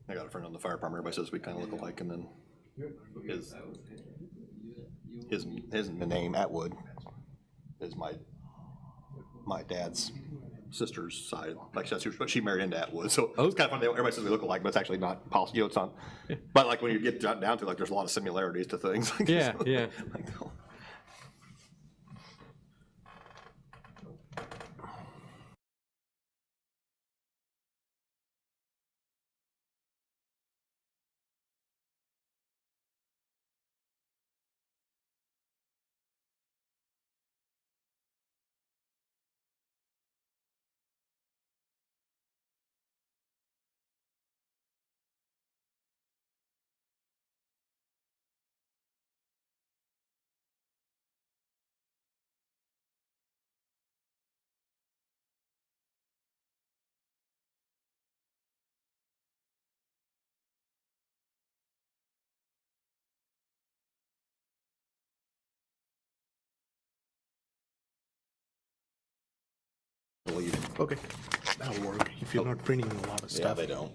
I got a friend on the fire department. Everybody says we kind of look alike, and then his his name Atwood is my dad's sister's side. Like that's but she married into Atwood, so it's kind of funny. Everybody says we look alike, but it's actually not possible. You know, it's not. But like when you get down to like, there's a lot of similarities to things. Like, Yeah, yeah. Like, believe. Okay, that'll work if you're not printing a lot of Yeah, stuff. they don't.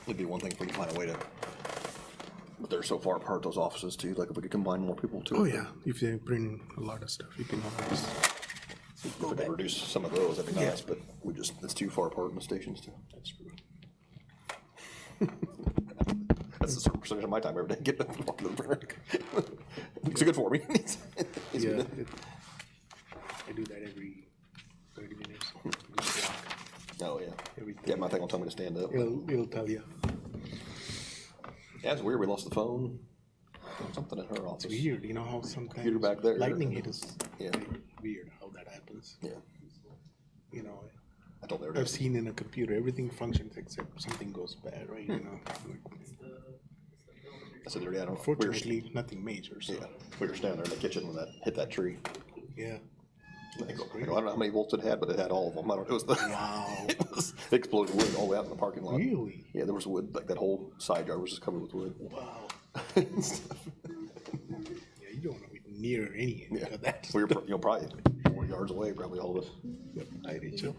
It'd be one thing if we could find a way to, but they're so far apart, those offices too, like if we could combine more people too. Oh yeah, if they're printing a lot of stuff, you can always. If we could reduce some of those, that'd be nice, but it's too far apart in the stations too. That's true. That's a certain percentage of my time every day getting up and walking to the printer. It's good for me. Yeah, I do that every 30 minutes. Just walk. Oh, yeah. Everything. Yeah, my thing will tell me to stand up. It'll tell you. Yeah, it's weird. We lost the phone. Something in her office. It's weird, you know how sometimes Computer back there. lightning hit is Yeah. weird how that happens. Yeah. You know, I told her. I've seen in a computer everything functions except something goes bad, right? You know, I said, I don't know. fortunately nothing major. So Yeah. We were standing there in the kitchen when that hit that tree. yeah. I don't know how many volts it had, but it had all of them. I don't know. It was the Wow. it exploded wood all the way out in the parking lot. Really? Yeah, there was wood. Like that whole side yard was just covered with wood. Wow. Yeah, you don't want to be near any Yeah, of that. we were probably 4 yards away, probably all of us. Yep. Hi, Rachel.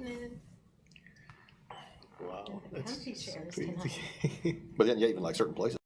Wow, that's Empty chairs can crazy. But then, yeah, even like certain places.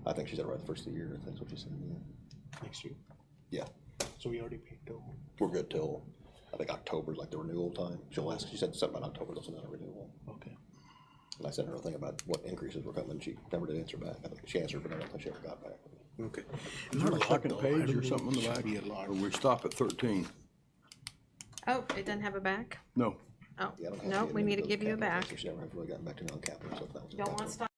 I think she said right the first of the year, I think that's what she said, yeah. next year. Yeah, So we already paid till, we're good till, I think October's like the renewal time. She'll ask, she said something about October, that's another renewal. okay. And I sent her a thing about what increases were coming, she never did answer back. I think she answered, but I don't think she ever got back. Okay. Is there a second page or something on the Should back? be a lot. Or we stop at 13? Oh, it doesn't have a back? No. Oh, Yeah, I don't have no, she we need to admitted give those you a capital back. things, so she never really gotten back to me on capital, so if that was a Don't want capital. to stop.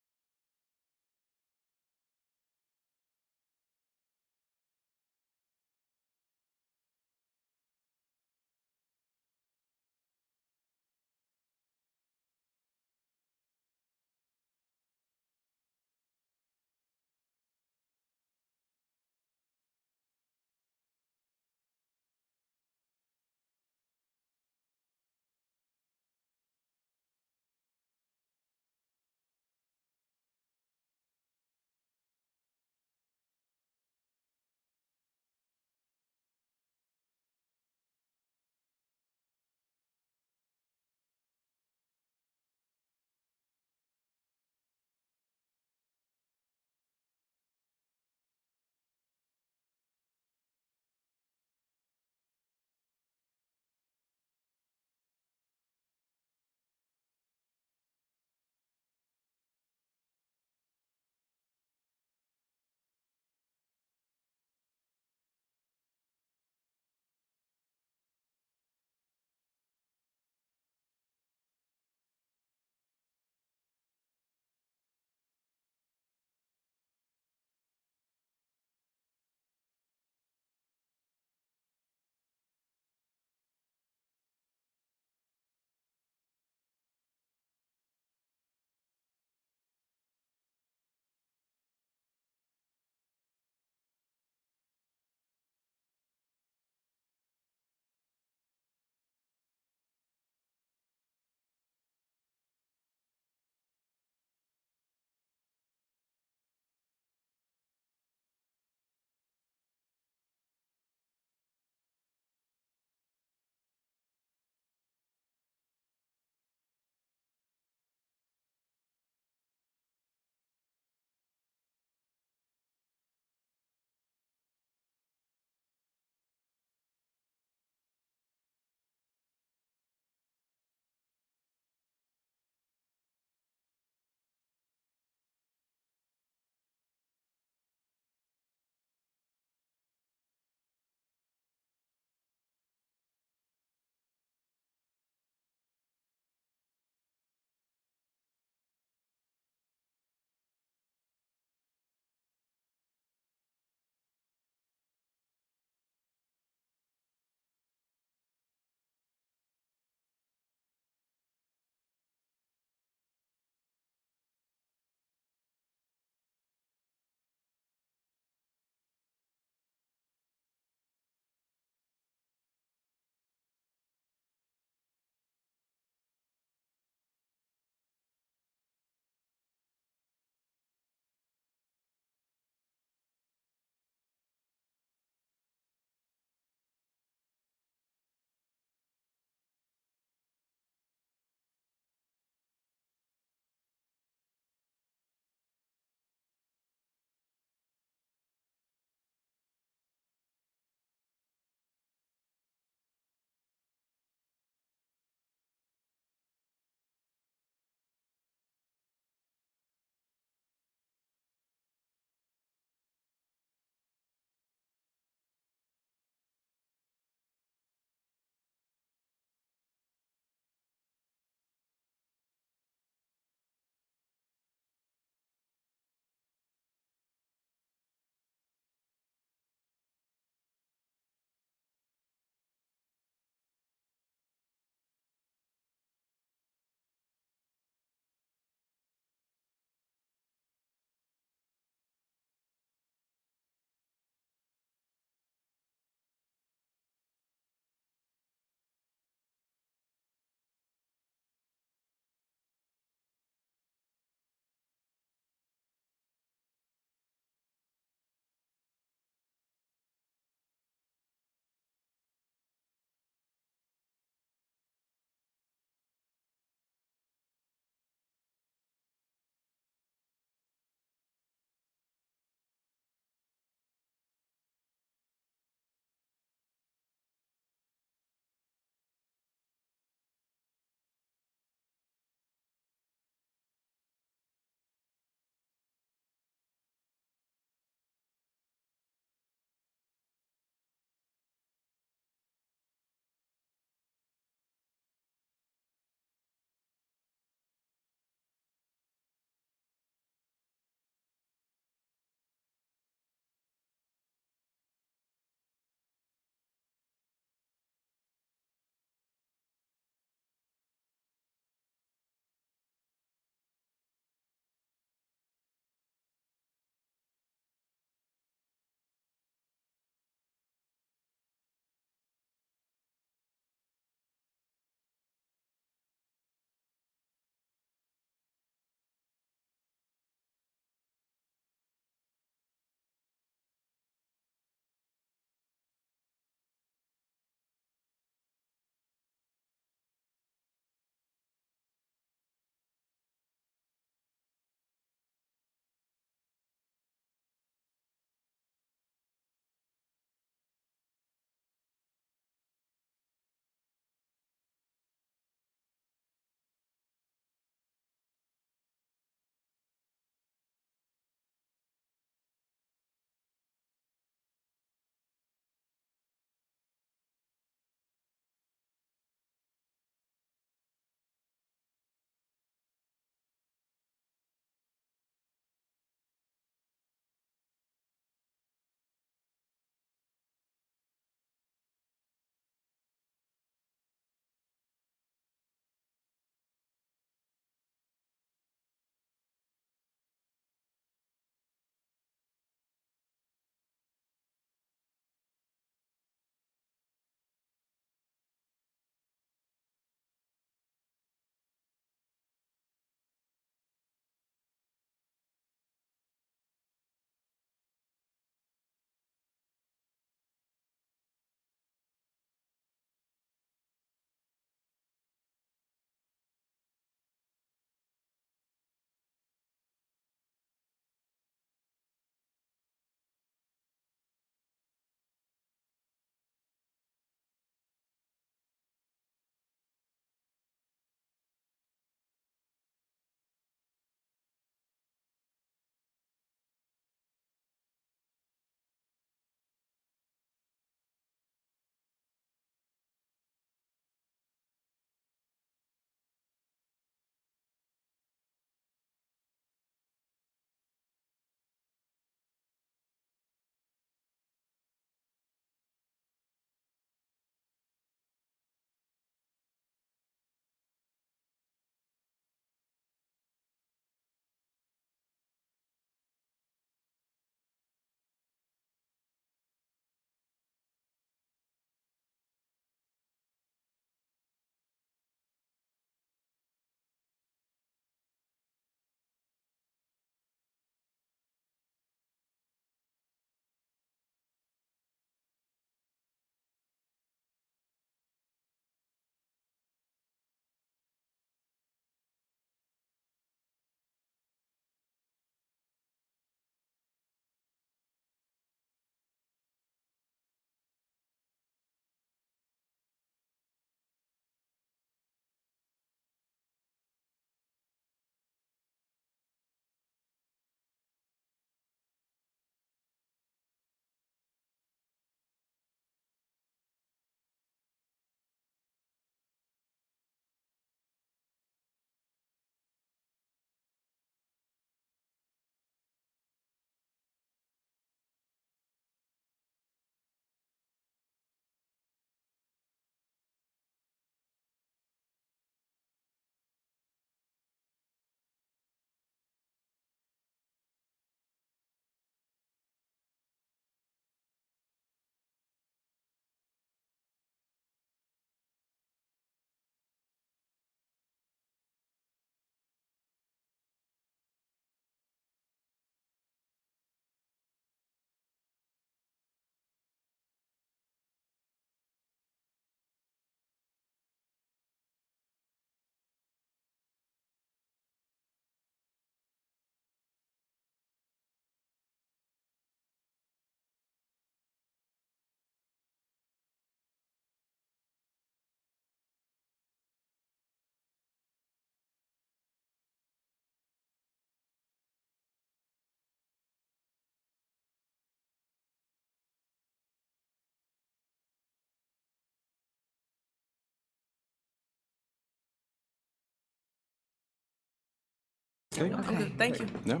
Okay, thank you. Yep.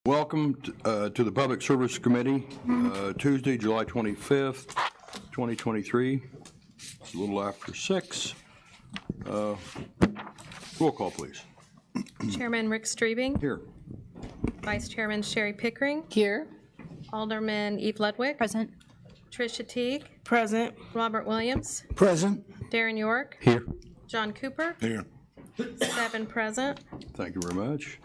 Welcome to the Public Service Committee, Tuesday, July 25th, 2023. It's a little after 6. Roll call, please. Chairman Rick Streebing, Here. Vice Chairman Sherry Pickering, Here. Alderman Eve Ludwig, Present. Tricia Teague, Present. Robert Williams, Present. Darren York, Here. John Cooper, Here. 7 present. Thank you very much.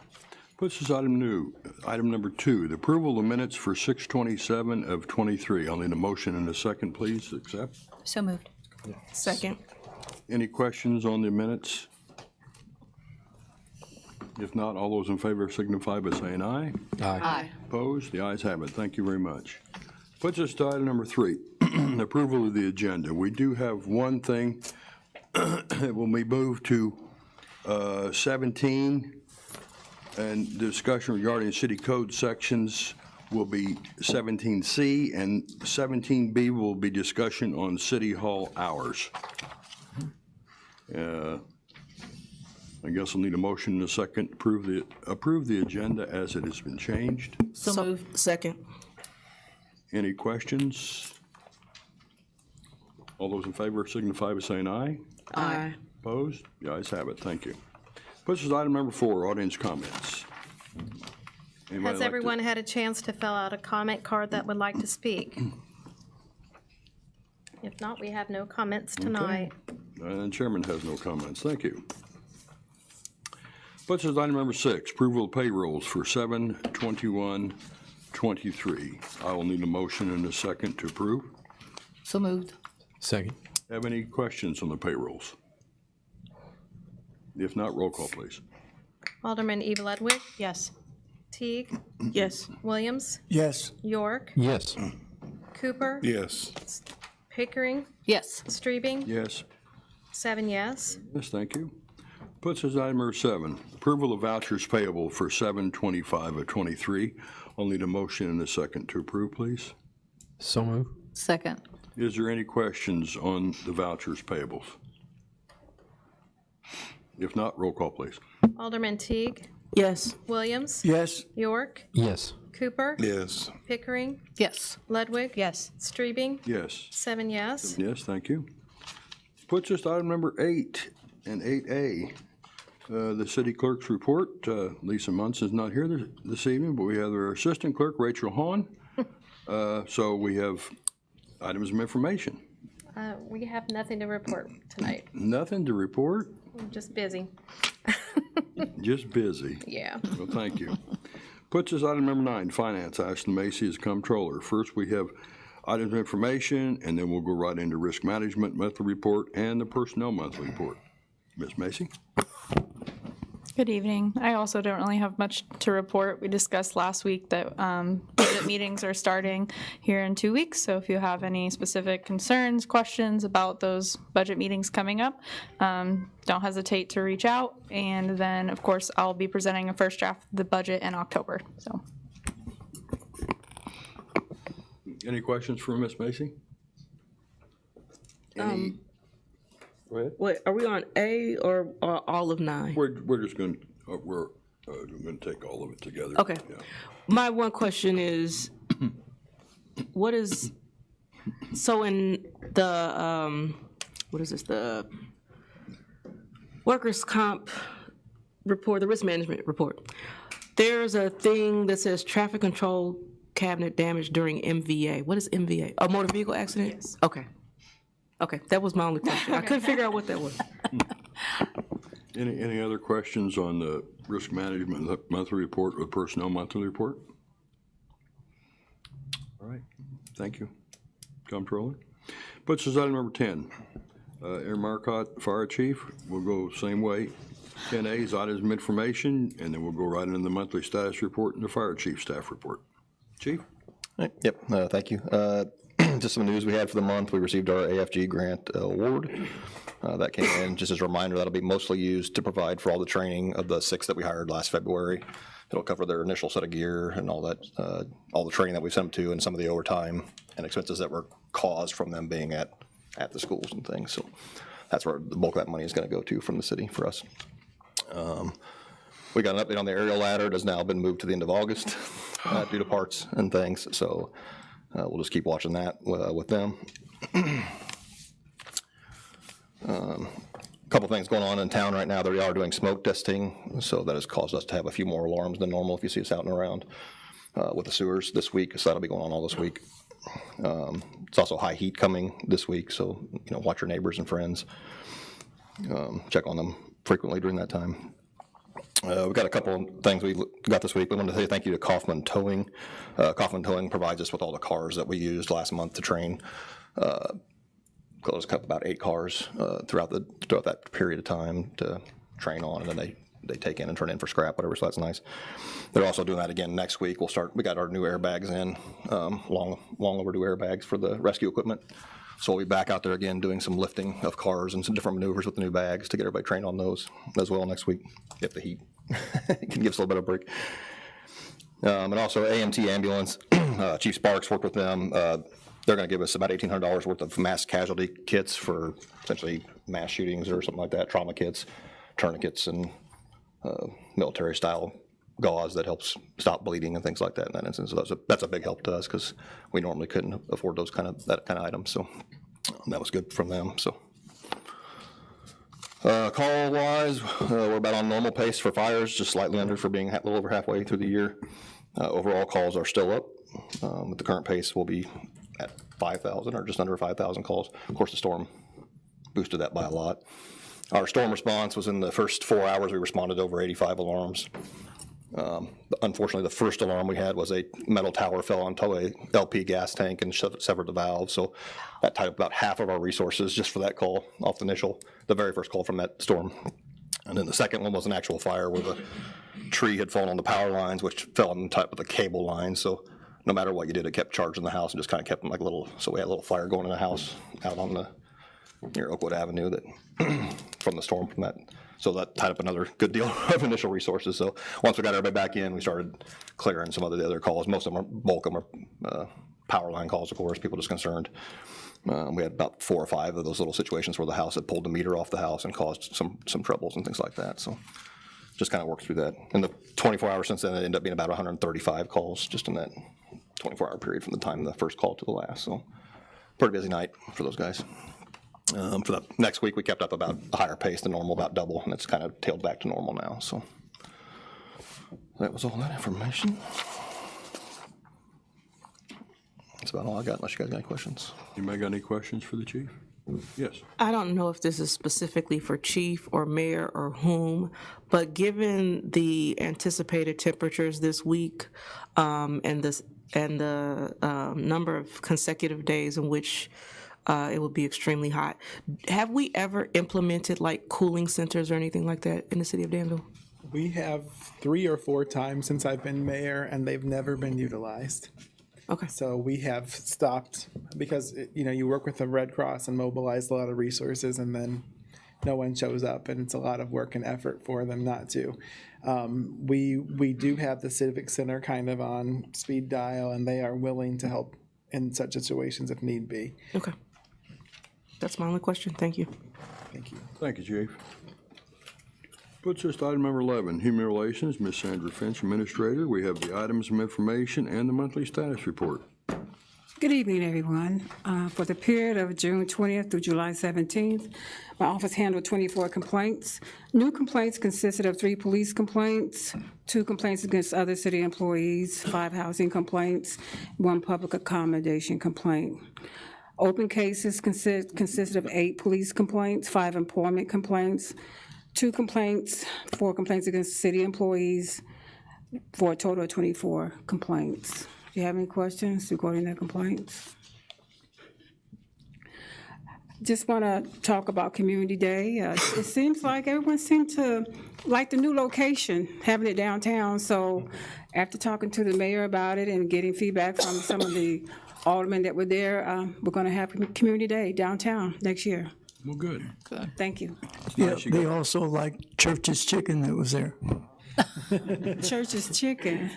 Puts us item number 2, the approval of the minutes for 6/27 of 23. I'll need a motion and a second, please, to accept. So moved. Second. Any questions on the minutes? If not, all those in favor signify by saying aye. Aye. Opposed? The ayes have it. Thank you very much. Puts us to item number 3, approval of the agenda. We do have one thing. When we move to 17, and discussion regarding city code sections will be 17C, and 17B will be discussion on city hall hours. I guess I'll need a motion in a second to approve the agenda as it has been changed. So moved. Second. Any questions? All those in favor signify by saying aye. Aye. Opposed? The ayes have it. Thank you. Puts us to item number 4, audience comments. Anybody like Has to- everyone had a chance to fill out a comment card that would like to speak? If not, we have no comments tonight. And Chairman has no comments. Thank you. Puts us to item number 6, approval of payrolls for 7/21/23. I will need a motion and a second to approve. So moved. Second. Have any questions on the payrolls? If not, roll call, please. Alderman Eve Ludwig, Yes. Teague, Yes. Williams, Yes. York, Yes. Cooper, Yes. Pickering, Yes. Streebing, Yes. 7 yes. Yes, thank you. Puts us item number 7, approval of vouchers payable for 7/25/23. I'll need a motion and a second to approve, please. So move. Second. Is there any questions on the vouchers payables? If not, roll call, please. Alderman Teague, Yes. Williams, Yes. York, Yes. Cooper, Yes. Pickering, Yes. Ludwig, Yes. Streebing, Yes. 7 yes. Yes, thank you. Puts us to item number 8 and 8A, the city clerk's report. Lisa Munson's not here this evening, but we have our assistant clerk, Rachel Hahn. So we have items of information. We have nothing to report tonight. Nothing to report, We're just busy. just busy. Yeah. Well, thank you. Puts us item number 9, finance. Ashley Macy is comptroller. First, we have items of information, and then we'll go right into risk management monthly report and the personnel monthly report. Ms. Macy? Good evening. I also don't really have much to report. We discussed last week that budget meetings are starting here in 2 weeks. So if you have any specific concerns, questions about those budget meetings coming up, don't hesitate to reach out. And then, of course, I'll be presenting a first draft of the budget in October. So Any questions for Ms. Macy? Any? Go ahead. Wait, are we on A or all of 9? We're just going to take all of it together. Okay. Yeah. My one question is, what is, so in the, what is this, the workers' comp report, the risk management report, there's a thing that says traffic control cabinet damage during MVA. What is MVA? A motor vehicle accident? Yes. Okay. Okay, that was my only question. I couldn't figure out what that was. Any other questions on the risk management monthly report or personnel monthly report? All right, thank you. Comptroller. Puts us item number 10. Aaron Marcotte, Fire Chief. We'll go same way. 10A is items of information, and then we'll go right into the monthly status report and the Fire Chief staff report. Chief? Yep, thank you. Just some news we had for the month. We received our AFG grant award. That came in. Just as a reminder, that'll be mostly used to provide for all the training of the 6 that we hired last February. It'll cover their initial set of gear and all that, all the training that we sent them to, and some of the overtime and expenses that were caused from them being at the schools and things. So that's where the bulk of that money is going to go to from the city for us. We got an update on the aerial ladder. It has now been moved to the end of August due to parts and things. So we'll just keep watching that with them. A couple things going on in town right now. They are doing smoke testing, so that has caused us to have a few more alarms than normal if you see us out and around with the sewers this week. So that'll be going on all this week. It's also high heat coming this week, so watch your neighbors and friends. Check on them frequently during that time. We've got a couple of things we got this week. We wanted to say thank you to Kaufman Towing. Kaufman Towing provides us with all the cars that we used last month to train. Closed up about 8 cars throughout that period of time to train on, and then they take in and turn in for scrap, whatever. So that's nice. They're also doing that again next week. We got our new airbags in, long overdue airbags for the rescue equipment. So we'll be back out there again doing some lifting of cars and some different maneuvers with the new bags to get everybody trained on those as well next week, if the heat can give us a little bit of a break. And also AMT Ambulance, Chief Sparks worked with them. They're going to give us about $1,800 worth of mass casualty kits for essentially mass shootings or something like that, trauma kits, tourniquets, and military-style gauze that helps stop bleeding and things like that in that instance. So that's a big help to us because we normally couldn't afford that kind of items. So that was good from them. So call-wise, we're about on normal pace for fires, just slightly under for being a little over halfway through the year. Overall calls are still up. With the current pace, we'll be at 5,000 or just under 5,000 calls. Of course, the storm boosted that by a lot. Our storm response was in the first 4 hours, we responded to over 85 alarms. Unfortunately, the first alarm we had was a metal tower fell onto a LP gas tank and severed the valve. So that tied up about half of our resources just for that call off the very first call from that storm. And then the second one was an actual fire where the tree had fallen on the power lines, which fell on top of the cable line. So no matter what you did, it kept charging the house and just kind of kept them like so we had a little fire going in the house out on near Oakwood Avenue from the storm from that. So that tied up another good deal of initial resources. So once we got everybody back in, we started clearing some of the other calls. Most of them bulk of them are power line calls, of course, people just concerned. We had about 4 or 5 of those little situations where the house had pulled the meter off the house and caused some troubles and things like that. So just kind of worked through that. In the 24 hours since then, it ended up being about 135 calls just in that 24-hour period from the time of the first call to the last. So pretty busy night for those guys. For the next week, we kept up about a higher pace than normal, about double, and it's kind of tailed back to normal now. So that was all that information. That's about all I got, unless you guys got any questions. Anybody got any questions for the chief? Yes. I don't know if this is specifically for chief or mayor or whom, but given the anticipated temperatures this week and the number of consecutive days in which it would be extremely hot, have we ever implemented like cooling centers or anything like that in the city of Danville? We have 3 or 4 times since I've been mayor, and they've never been utilized. Okay. So we have stopped because, you work with the Red Cross and mobilize a lot of resources, and then no one shows up, and it's a lot of work and effort for them not to. We do have the Civic Center kind of on speed dial, and they are willing to help in such situations if need be. Okay. That's my only question. Thank you. Thank you. Thank you, chief. Puts us to item number 11, Human Relations, Ms. Sandra Finch, Administrator. We have the items of information and the monthly status report. Good evening, everyone. For the period of June 20th through July 17th, my office handled 24 complaints. New complaints consisted of 3 police complaints, 2 complaints against other city employees, 5 housing complaints, 1 public accommodation complaint. Open cases consisted of 8 police complaints, 5 employment complaints, 2 complaints, 4 complaints against city employees, for a total of 24 complaints. Do you have any questions regarding the complaints? Just want to talk about Community Day. It seems like everyone seemed to like the new location, having it downtown. So after talking to the mayor about it and getting feedback from some of the aldermen that were there, we're going to have Community Day downtown next year. Well, good. Thank you. Yeah, they also liked Church's Chicken that was there. Church's Chicken.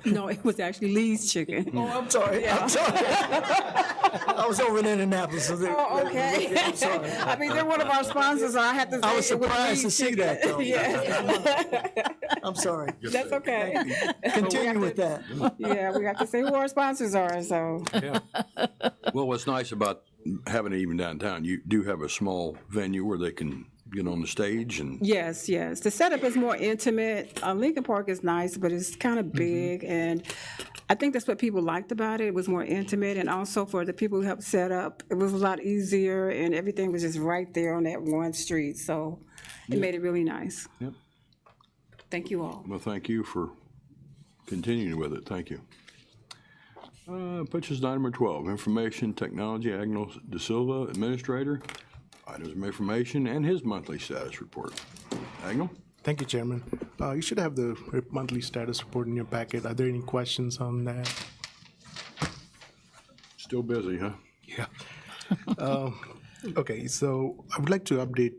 No, it was actually Lee's Chicken. Oh, I'm sorry. I'm sorry. I was over in Indianapolis. So Oh, okay. I'm sorry. I mean, they're one of our sponsors, so I had to say I was it was surprised to Lee's see Chicken. that, though. Yes, I'm sorry. that's okay. Continue with that. Yeah, we have to say who our sponsors are, so. Well, what's nice about having it even downtown, you do have a small venue where they can get on the stage and, Yes, yes. The setup is more intimate. Lincoln Park is nice, but it's kind of big, and I think that's what people liked about it. It was more intimate, and also for the people who helped set up, it was a lot easier, and everything was just right there on that one street, so it made it really nice. Yep. Thank you all. well, thank you for continuing with it. Thank you. Puts us to item number 12, Information Technology, Agnos De Silva, Administrator. Items of information and his monthly status report. Agno? Thank you, Chairman. You should have the monthly status report in your packet. Are there any questions on that? Still busy, huh? Yeah. Okay, so I would like to update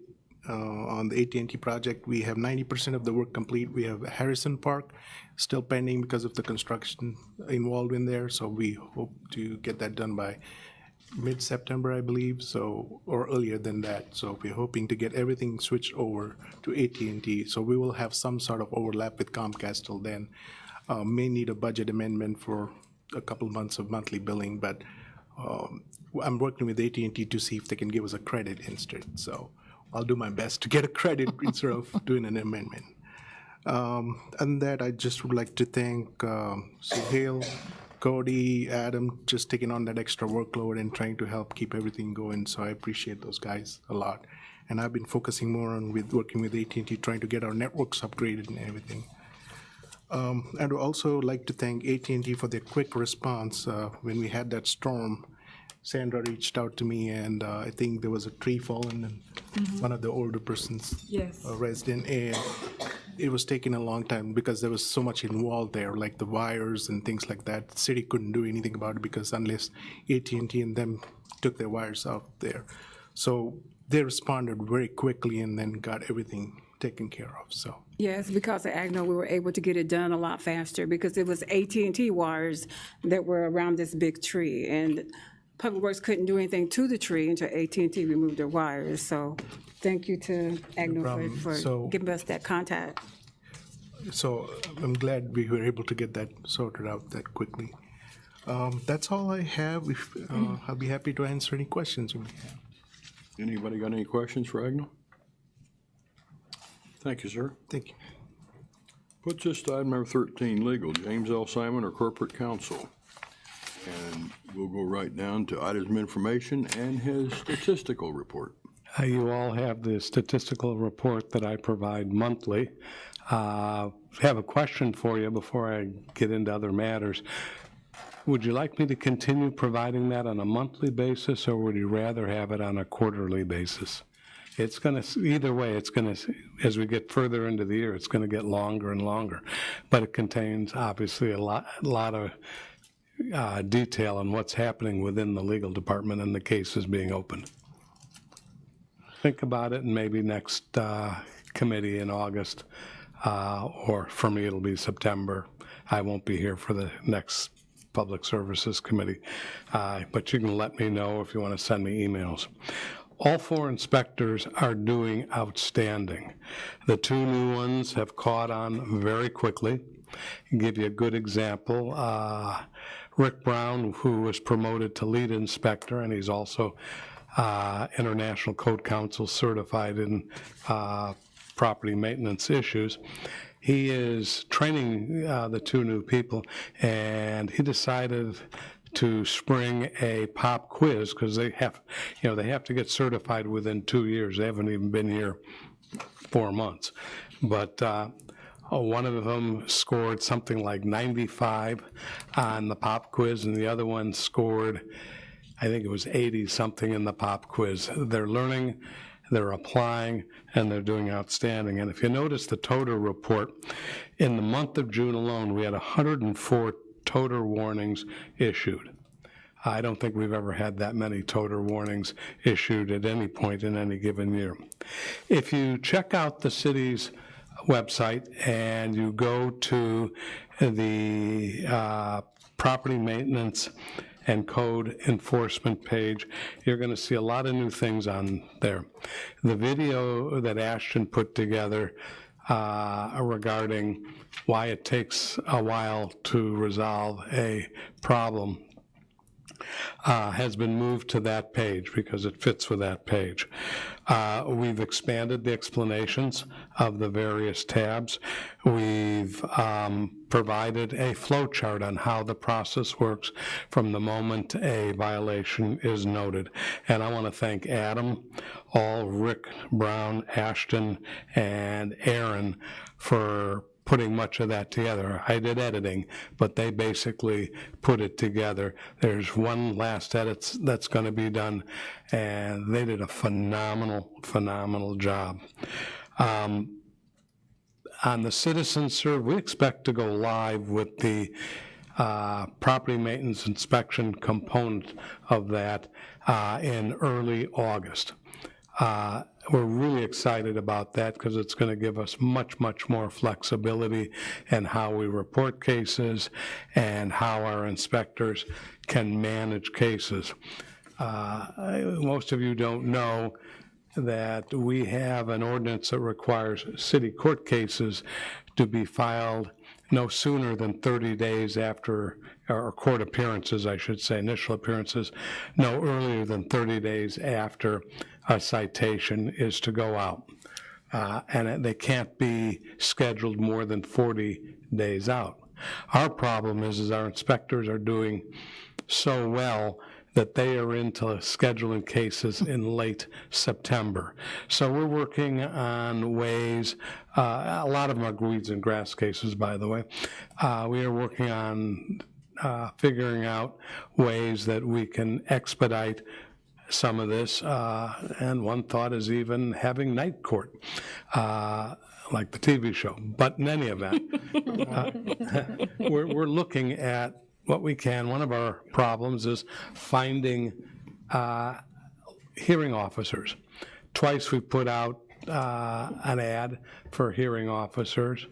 on the AT&T project. We have 90% of the work complete. We have Harrison Park still pending because of the construction involved in there. So we hope to get that done by mid-September, I believe, so, or earlier than that. So we're hoping to get everything switched over to AT&T. So we will have some sort of overlap with Comcast till then. May need a budget amendment for a couple months of monthly billing, but I'm working with AT&T to see if they can give us a credit instead. So I'll do my best to get a credit instead of doing an amendment. And that I just would like to thank Suhail, Cody, Adam, just taking on that extra workload and trying to help keep everything going. So I appreciate those guys a lot. And I've been focusing more on working with AT&T, trying to get our networks upgraded and everything. I'd also like to thank AT&T for their quick response when we had that storm. Sandra reached out to me, and I think there was a tree fallen, and one of the older persons, Yes. resident, and it was taking a long time because there was so much involved there, like the wires and things like that. The city couldn't do anything about it because unless AT&T and them took their wires out there. So they responded very quickly and then got everything taken care of, so. Yes, because of Agno, we were able to get it done a lot faster because it was AT&T wires that were around this big tree, and Public Works couldn't do anything to the tree until AT&T removed their wires. So thank you to Agno problem. for So- giving us that contact. So I'm glad we were able to get that sorted out that quickly. That's all I have. I'll be happy to answer any questions you may have. Anybody got any questions for Agno? Thank you, sir. Thank you. Puts us to item number 13, legal, James L. Simon, or corporate counsel. And we'll go right down to items of information and his statistical report. You all have the statistical report that I provide monthly. Have a question for you before I get into other matters. Would you like me to continue providing that on a monthly basis, or would you rather have it on a quarterly basis? It's going to, either way, it's going to, as we get further into the year, it's going to get longer and longer. But it contains, obviously, a lot of detail on what's happening within the legal department and the cases being opened. Think about it, and maybe next committee in August, or for me, it'll be September. I won't be here for the next Public Services Committee, but you can let me know if you want to send me emails. All 4 inspectors are doing outstanding. The 2 new ones have caught on very quickly. I'll give you a good example. Rick Brown, who was promoted to lead inspector, and he's also International Code Council certified in property maintenance issues. He is training the 2 new people, and he decided to spring a pop quiz because they have to get certified within 2 years. They haven't even been here 4 months. But one of them scored something like 95 on the pop quiz, and the other one scored, I think it was 80-something in the pop quiz. They're learning, they're applying, and they're doing outstanding. And if you notice the total report, in the month of June alone, we had 104 total warnings issued. I don't think we've ever had that many total warnings issued at any point in any given year. If you check out the city's website and you go to the property maintenance and code enforcement page, you're going to see a lot of new things on there. The video that Ashton put together regarding why it takes a while to resolve a problem has been moved to that page because it fits with that page. We've expanded the explanations of the various tabs. We've provided a flow chart on how the process works from the moment a violation is noted. And I want to thank Adam, Rick, Brown, Ashton, and Aaron for putting much of that together. I did editing, but they basically put it together. There's one last edit that's going to be done, and they did a phenomenal job. On the citizen serve, we expect to go live with the property maintenance inspection component of that in early August. We're really excited about that because it's going to give us much more flexibility in how we report cases and how our inspectors can manage cases. Most of you don't know that we have an ordinance that requires city court cases to be filed no sooner than 30 days after, or court appearances, I should say, initial appearances, no earlier than 30 days after a citation is to go out. And they can't be scheduled more than 40 days out. Our problem is our inspectors are doing so well that they are into scheduling cases in late September. So we're working on ways, a lot of them are weeds and grass cases, by the way. We are working on figuring out ways that we can expedite some of this, and one thought is even having night court, like the TV show. But in any event, we're looking at what we can. One of our problems is finding hearing officers. Twice we put out an ad for hearing officers,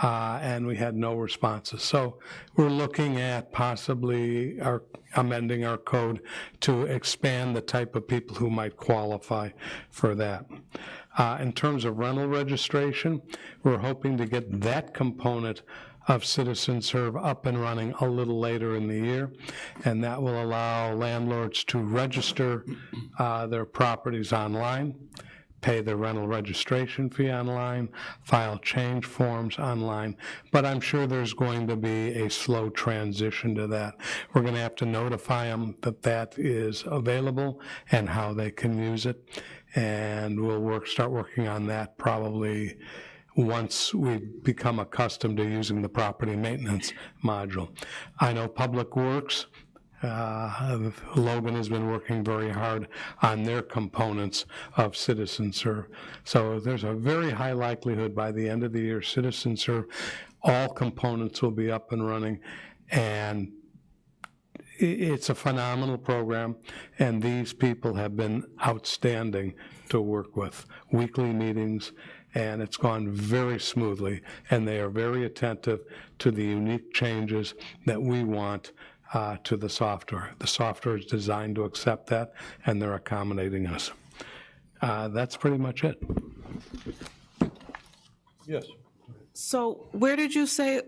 and we had no responses. So we're looking at possibly amending our code to expand the type of people who might qualify for that. In terms of rental registration, we're hoping to get that component of Citizen Serve up and running a little later in the year, and that will allow landlords to register their properties online, pay the rental registration fee online, file change forms online, but I'm sure there's going to be a slow transition to that. We're going to have to notify them that that is available and how they can use it, and we'll start working on that probably once we become accustomed to using the property maintenance module. I know Public Works, Logan has been working very hard on their components of Citizen Serve. So there's a very high likelihood by the end of the year, Citizen Serve, all components will be up and running, and it's a phenomenal program, and these people have been outstanding to work with. Weekly meetings, and it's gone very smoothly, and they are very attentive to the unique changes that we want to the software. The software is designed to accept that, and they're accommodating us. That's pretty much it. Yes. So where did you say,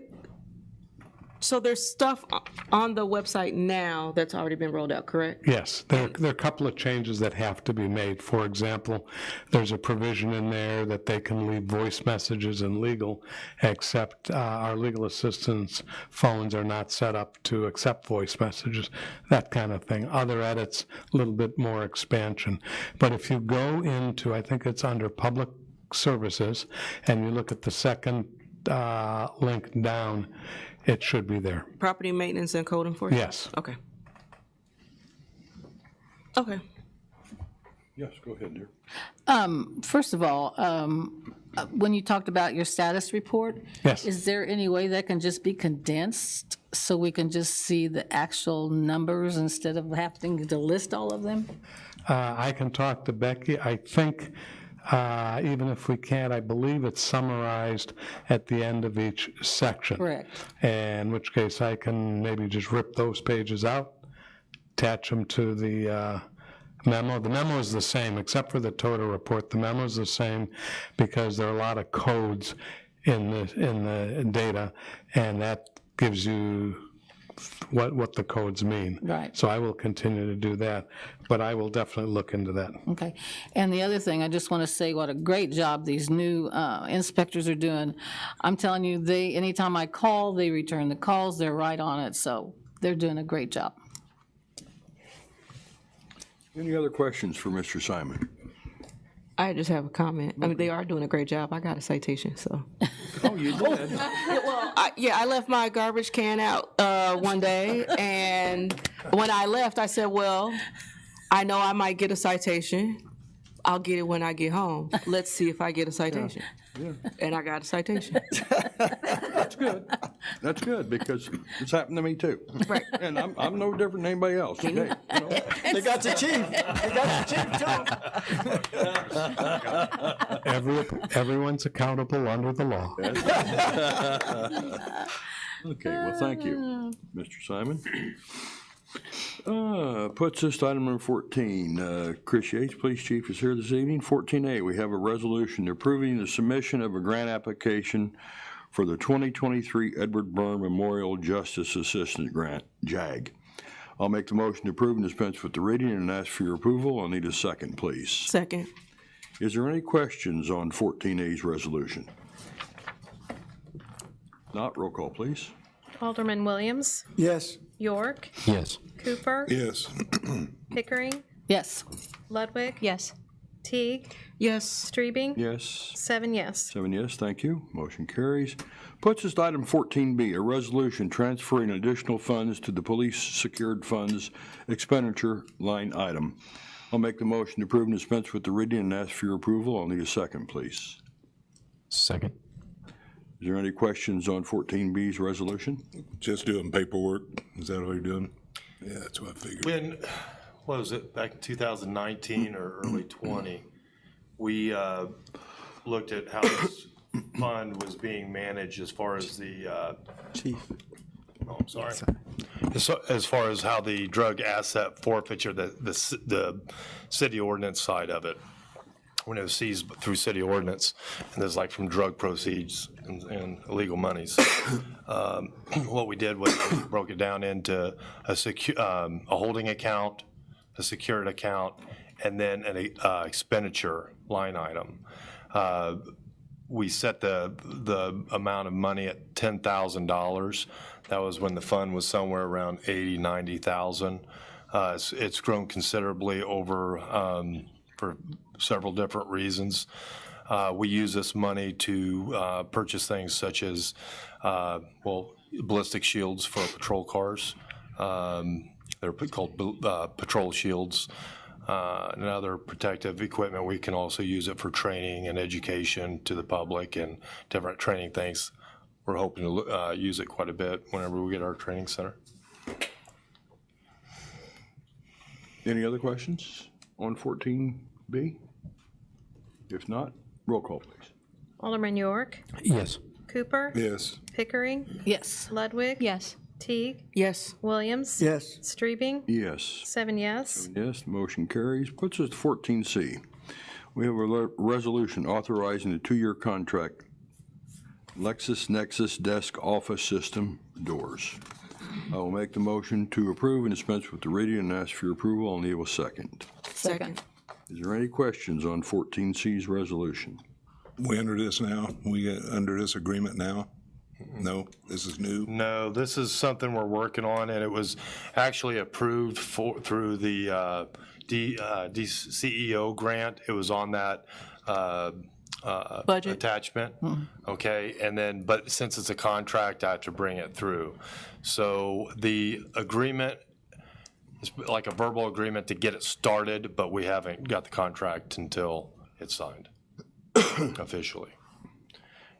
so there's stuff on the website now that's already been rolled out, correct? Yes, there are a couple of changes that have to be made. For example, there's a provision in there that they can leave voice messages in legal, except our legal assistants' phones are not set up to accept voice messages, that kind of thing. Other edits, a little bit more expansion. But if you go into, I think it's under Public Services, and you look at the second link down, it should be there. Property maintenance and code enforcement? Yes. Okay. Okay. Yes, go ahead, dear. First of all, when you talked about your status report, Yes. is there any way that can just be condensed so we can just see the actual numbers instead of having to list all of them? I can talk to Becky. I think Even if we can't, I believe it's summarized at the end of each section. Correct. In which case I can maybe just rip those pages out, attach them to the memo. The memo is the same, except for the total report. The memo is the same because there are a lot of codes in the data, and that gives you what the codes mean. Right. So I will continue to do that, but I will definitely look into that. Okay. And the other thing, I just want to say what a great job these new inspectors are doing. I'm telling you, anytime I call, they return the calls, they're right on it, so they're doing a great job. Any other questions for Mr. Simon? I just have a comment. I mean, they are doing a great job. I got a citation, so. Oh, you did? I left my garbage can out one day, and when I left, I said, well, I know I might get a citation. I'll get it when I get home. Let's see if I get a citation. Yeah. And I got a citation. That's good. That's good, because it's happened to me too. Right. And I'm no different than anybody else. Okay, you know. They got the chief. They got the chief too. Everyone's accountable under the law. Okay, well, thank you, Mr. Simon. Puts us to item number 14. Chris Yates, Police Chief, is here this evening. 14A, we have a resolution approving the submission of a grant application for the 2023 Edward Byrne Memorial Justice Assistant Grant, JAG. I'll make the motion to approve and dispense with the reading and ask for your approval. I'll need a second, please. Second. Is there any questions on 14A's resolution? Not, roll call, please. Alderman Williams, Yes. York, Yes. Cooper, Yes. Pickering, Yes. Ludwig, Yes. Teague, Yes. Streebing, Yes. 7 yes. 7 yes, thank you. Motion carries. Puts us to item 14B, a resolution transferring additional funds to the police secured funds expenditure line item. I'll make the motion to approve and dispense with the reading and ask for your approval. I'll need a second, please. Second. Is there any questions on 14B's resolution? Just doing paperwork. Is that what you're doing? Yeah, that's what I figured. When, what was it, back in 2019 or early 20, we looked at how this fund was being managed as far as the, Chief. oh, I'm sorry. As far as how the drug asset forfeiture, the city ordinance side of it, when it was seized through city ordinance, and there's like from drug proceeds and illegal monies. What we did was we broke it down into a holding account, a secured account, and then an expenditure line item. We set the amount of money at $10,000. That was when the fund was somewhere around 80, 90,000. It's grown considerably over for several different reasons. We use this money to purchase things such as, ballistic shields for patrol cars. They're called patrol shields. And other protective equipment. We can also use it for training and education to the public and different training things. We're hoping to use it quite a bit whenever we get our training center. Any other questions on 14B? If not, roll call, please. Alderman York, Yes. Cooper, Yes. Pickering, Yes. Ludwig, Yes. Teague, Yes. Williams, Yes. Streebing, Yes. 7 yes. Yes, the motion carries. Puts us to 14C. We have a resolution authorizing a 2-year contract, LexisNexis Desk Office System doors. I will make the motion to approve and dispense with the reading and ask for your approval. I'll need a second. Second. Is there any questions on 14C's resolution? We under this now? We under this agreement now? No, this is new? No, this is something we're working on, and it was actually approved through the CEO grant. It was on that Budget. attachment. Okay, and then, but since it's a contract, I have to bring it through. So the agreement is like a verbal agreement to get it started, but we haven't got the contract until it's signed officially.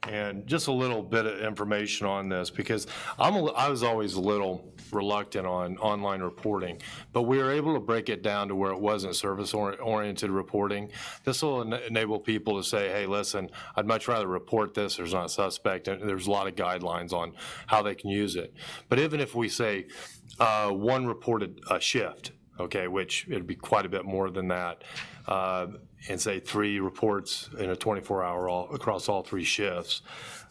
And just a little bit of information on this, because I was always a little reluctant on online reporting, but we were able to break it down to where it wasn't service-oriented reporting. This will enable people to say, hey, listen, I'd much rather report this, there's not a suspect, and there's a lot of guidelines on how they can use it. But even if we say one reported shift, okay, which it'd be quite a bit more than that, and say 3 reports in a 24-hour across all 3 shifts,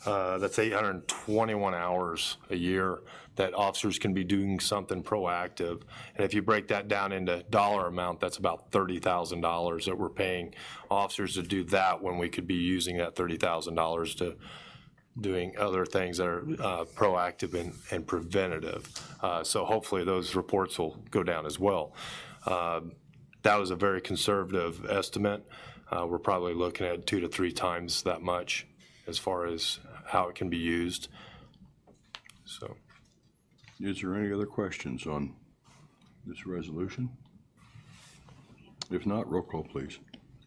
that's 821 hours a year that officers can be doing something proactive. And if you break that down into dollar amount, that's about $30,000 that we're paying officers to do that, when we could be using that $30,000 to doing other things that are proactive and preventative. So hopefully those reports will go down as well. That was a very conservative estimate. We're probably looking at 2 to 3 times that much as far as how it can be used. So, Is there any other questions on this resolution? If not, roll call, please.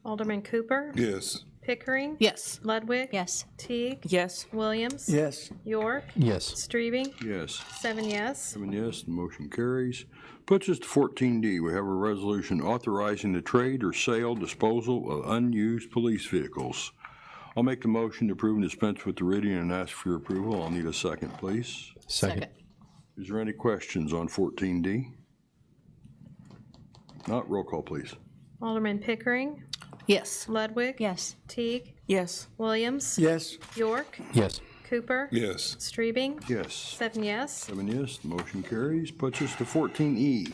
Alderman Cooper? Yes. Pickering? Yes. Ludwig? Yes. Teague? Yes. Williams? Yes. York? Yes. Strebe? Yes. 7 yes. 7 yes, the motion carries. Puts us to 14D. We have a resolution authorizing the trade or sale, disposal of unused police vehicles. I'll make the motion to approve and dispense with the reading and ask for your approval. I'll need a second, please. Second. Is there any questions on 14D? Not, roll call, please. Alderman Pickering? Yes. Ludwig? Yes. Teague? Yes. Williams? Yes. York? Yes. Cooper? Yes. Strebe? Yes. 7 yes. 7 yes, the motion carries. Puts us to 14E.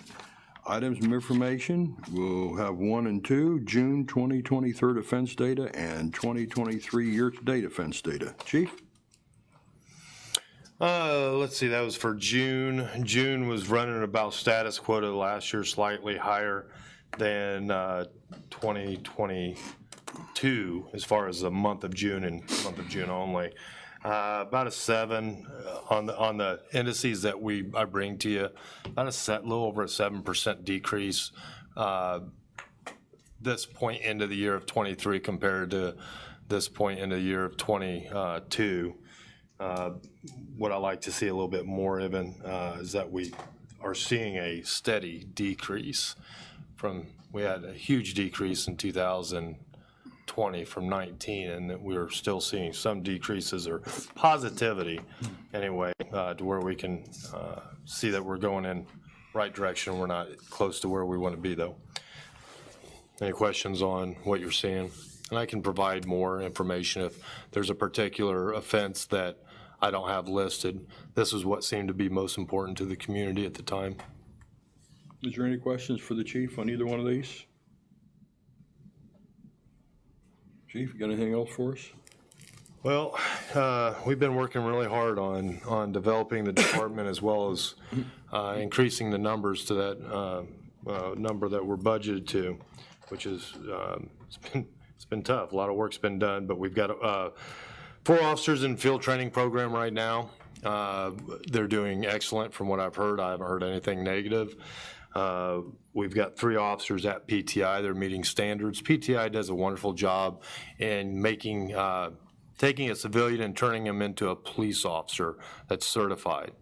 Items of information, we'll have 1 and 2, June 2023 offense data and 2023 year-to-date offense data. Chief? Let's see, that was for June. June was running about status quo to last year, slightly higher than 2022 as far as the month of June and month of June only. About a 7 on the indices that I bring to you. About a little over a 7% decrease this point into the year of 23 compared to this point in the year of 22. What I like to see a little bit more even is that we are seeing a steady decrease we had a huge decrease in 2020 from 19, and that we're still seeing some decreases or positivity anyway, to where we can see that we're going in right direction. We're not close to where we want to be though. Any questions on what you're seeing? And I can provide more information if there's a particular offense that I don't have listed. This is what seemed to be most important to the community at the time. Is there any questions for the chief on either one of these? Chief, you got anything else for us? Well, we've been working really hard on developing the department as well as increasing the numbers to that number that we're budgeted to, which is it's been tough. A lot of work's been done, but we've got 4 officers in field training program right now. They're doing excellent from what I've heard. I haven't heard anything negative. We've got 3 officers at PTI. They're meeting standards. PTI does a wonderful job in taking a civilian and turning him into a police officer that's certified.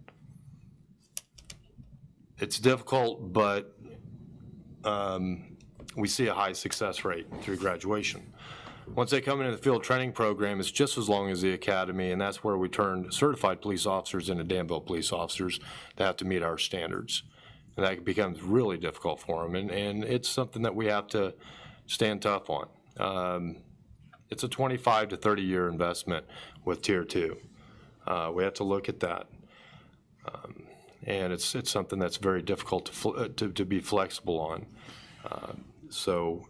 It's difficult, but we see a high success rate through graduation. Once they come into the field training program, it's just as long as the academy, and that's where we turn certified police officers into Danville police officers that have to meet our standards. And that becomes really difficult for them, and it's something that we have to stand tough on. It's a 25 to 30 year investment with Tier 2. We have to look at that. And it's something that's very difficult to be flexible on. So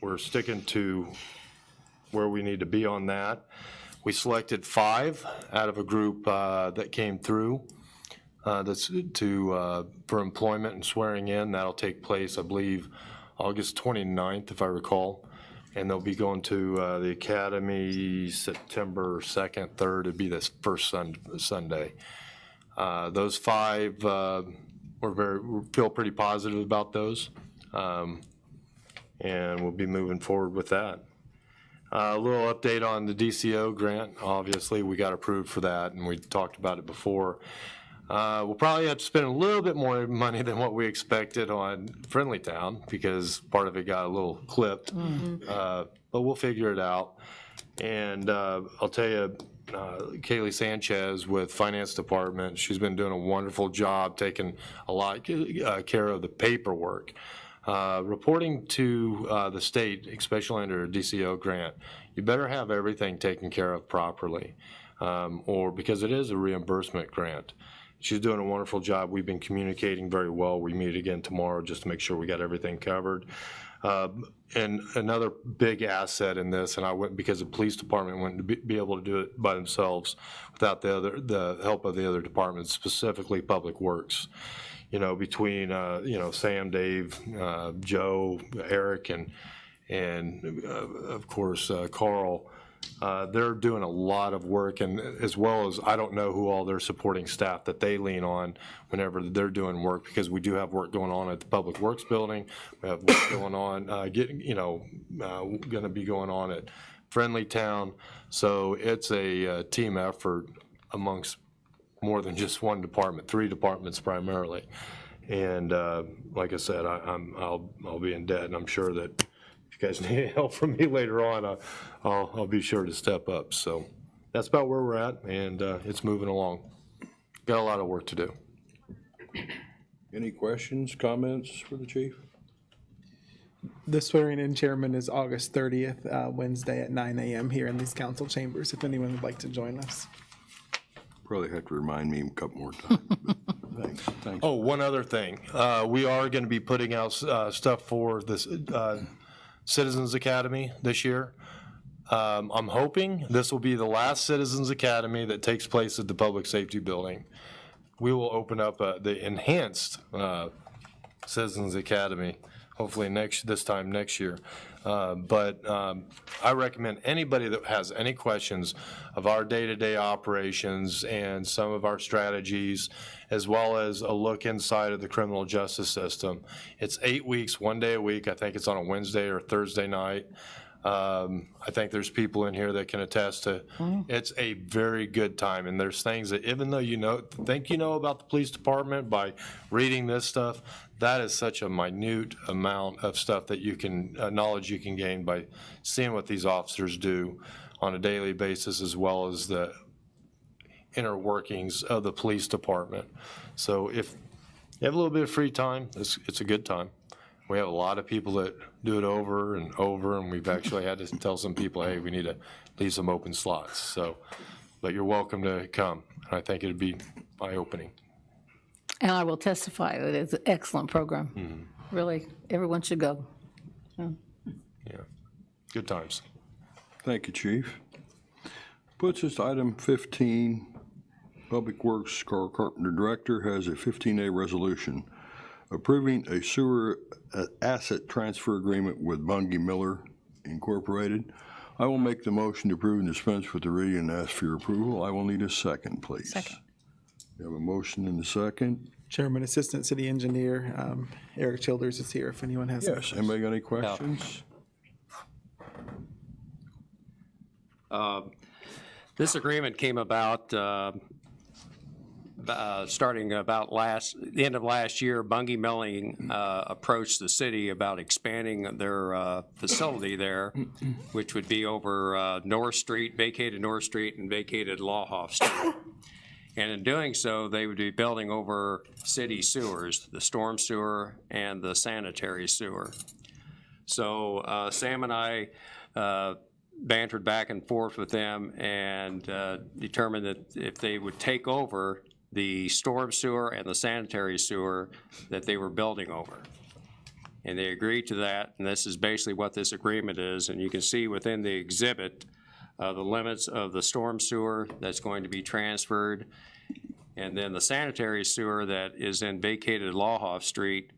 we're sticking to where we need to be on that. We selected 5 out of a group that came through for employment and swearing in. That'll take place, I believe, August 29th, if I recall. And they'll be going to the academy September 2nd, 3rd. It'd be this first Sunday. Those 5, we feel pretty positive about those. And we'll be moving forward with that. A little update on the DCO grant. Obviously, we got approved for that, and we talked about it before. We'll probably have to spend a little bit more money than what we expected on Friendly Town because part of it got a little clipped, but we'll figure it out. And I'll tell you, Kaylee Sanchez with Finance Department, she's been doing a wonderful job taking a lot care of the paperwork. Reporting to the state, especially under a DCO grant, you better have everything taken care of properly, or because it is a reimbursement grant. She's doing a wonderful job. We've been communicating very well. We meet again tomorrow just to make sure we got everything covered. And another big asset in this, and I went because the police department wouldn't be able to do it by themselves without the help of the other departments, specifically Public Works. You know, between Sam, Dave, Joe, Eric, and of course Carl. They're doing a lot of work, and as well as I don't know who all their supporting staff that they lean on whenever they're doing work, because we do have work going on at the Public Works building. We have work going on, going to be going on at Friendly Town. So it's a team effort amongst more than just one department, 3 departments primarily. And like I said, I'll be in debt, and I'm sure that if you guys need help from me later on, I'll be sure to step up. So that's about where we're at, and it's moving along. Got a lot of work to do. Any questions, comments for the chief? The swearing-in chairman is August 30th, Wednesday at 9 a.m. here in these council chambers, if anyone would like to join us. Probably have to remind me a couple more times. Thanks. Oh, one other thing. We are going to be putting out stuff for this Citizens Academy this year. I'm hoping this will be the last Citizens Academy that takes place at the Public Safety Building. We will open up the enhanced Citizens Academy, hopefully this time next year. But I recommend anybody that has any questions of our day-to-day operations and some of our strategies, as well as a look inside of the criminal justice system. It's 8 weeks, 1 day a week. I think it's on a Wednesday or Thursday night. I think there's people in here that can attest to it's a very good time, and there's things that even though think you know about the police department by reading this stuff, that is such a minute amount of stuff that you can knowledge you can gain by seeing what these officers do on a daily basis, as well as the inner workings of the police department. So if you have a little bit of free time, it's a good time. We have a lot of people that do it over and over, and we've actually had to tell some people, hey, we need to leave some open slots. So, but you're welcome to come. I think it'd be eye-opening. And I will testify that it's an excellent program. Really, everyone should go. Yeah, good times. Thank you, Chief. Puts us to item 15. Public Works, Carl Carpenter, Director, has a 15A resolution approving a sewer asset transfer agreement with Bungie Miller Incorporated. I will make the motion to approve and dispense with the reading and ask for your approval. I will need a second, please. Second. We have a motion and a second. Chairman, Assistant City Engineer Eric Childers is here if anyone has any Yes, questions. anybody got any questions? This agreement came about starting about the end of last year. Bungie Milling approached the city about expanding their facility there, which would be over North Street, vacated North Street, and vacated Lawhoff Street. And in doing so, they would be building over city sewers, the storm sewer and the sanitary sewer. So Sam and I bantered back and forth with them and determined that if they would take over the storm sewer and the sanitary sewer that they were building over. And they agreed to that, and this is basically what this agreement is. And you can see within the exhibit the limits of the storm sewer that's going to be transferred, and then the sanitary sewer that is in vacated Lawhoff Street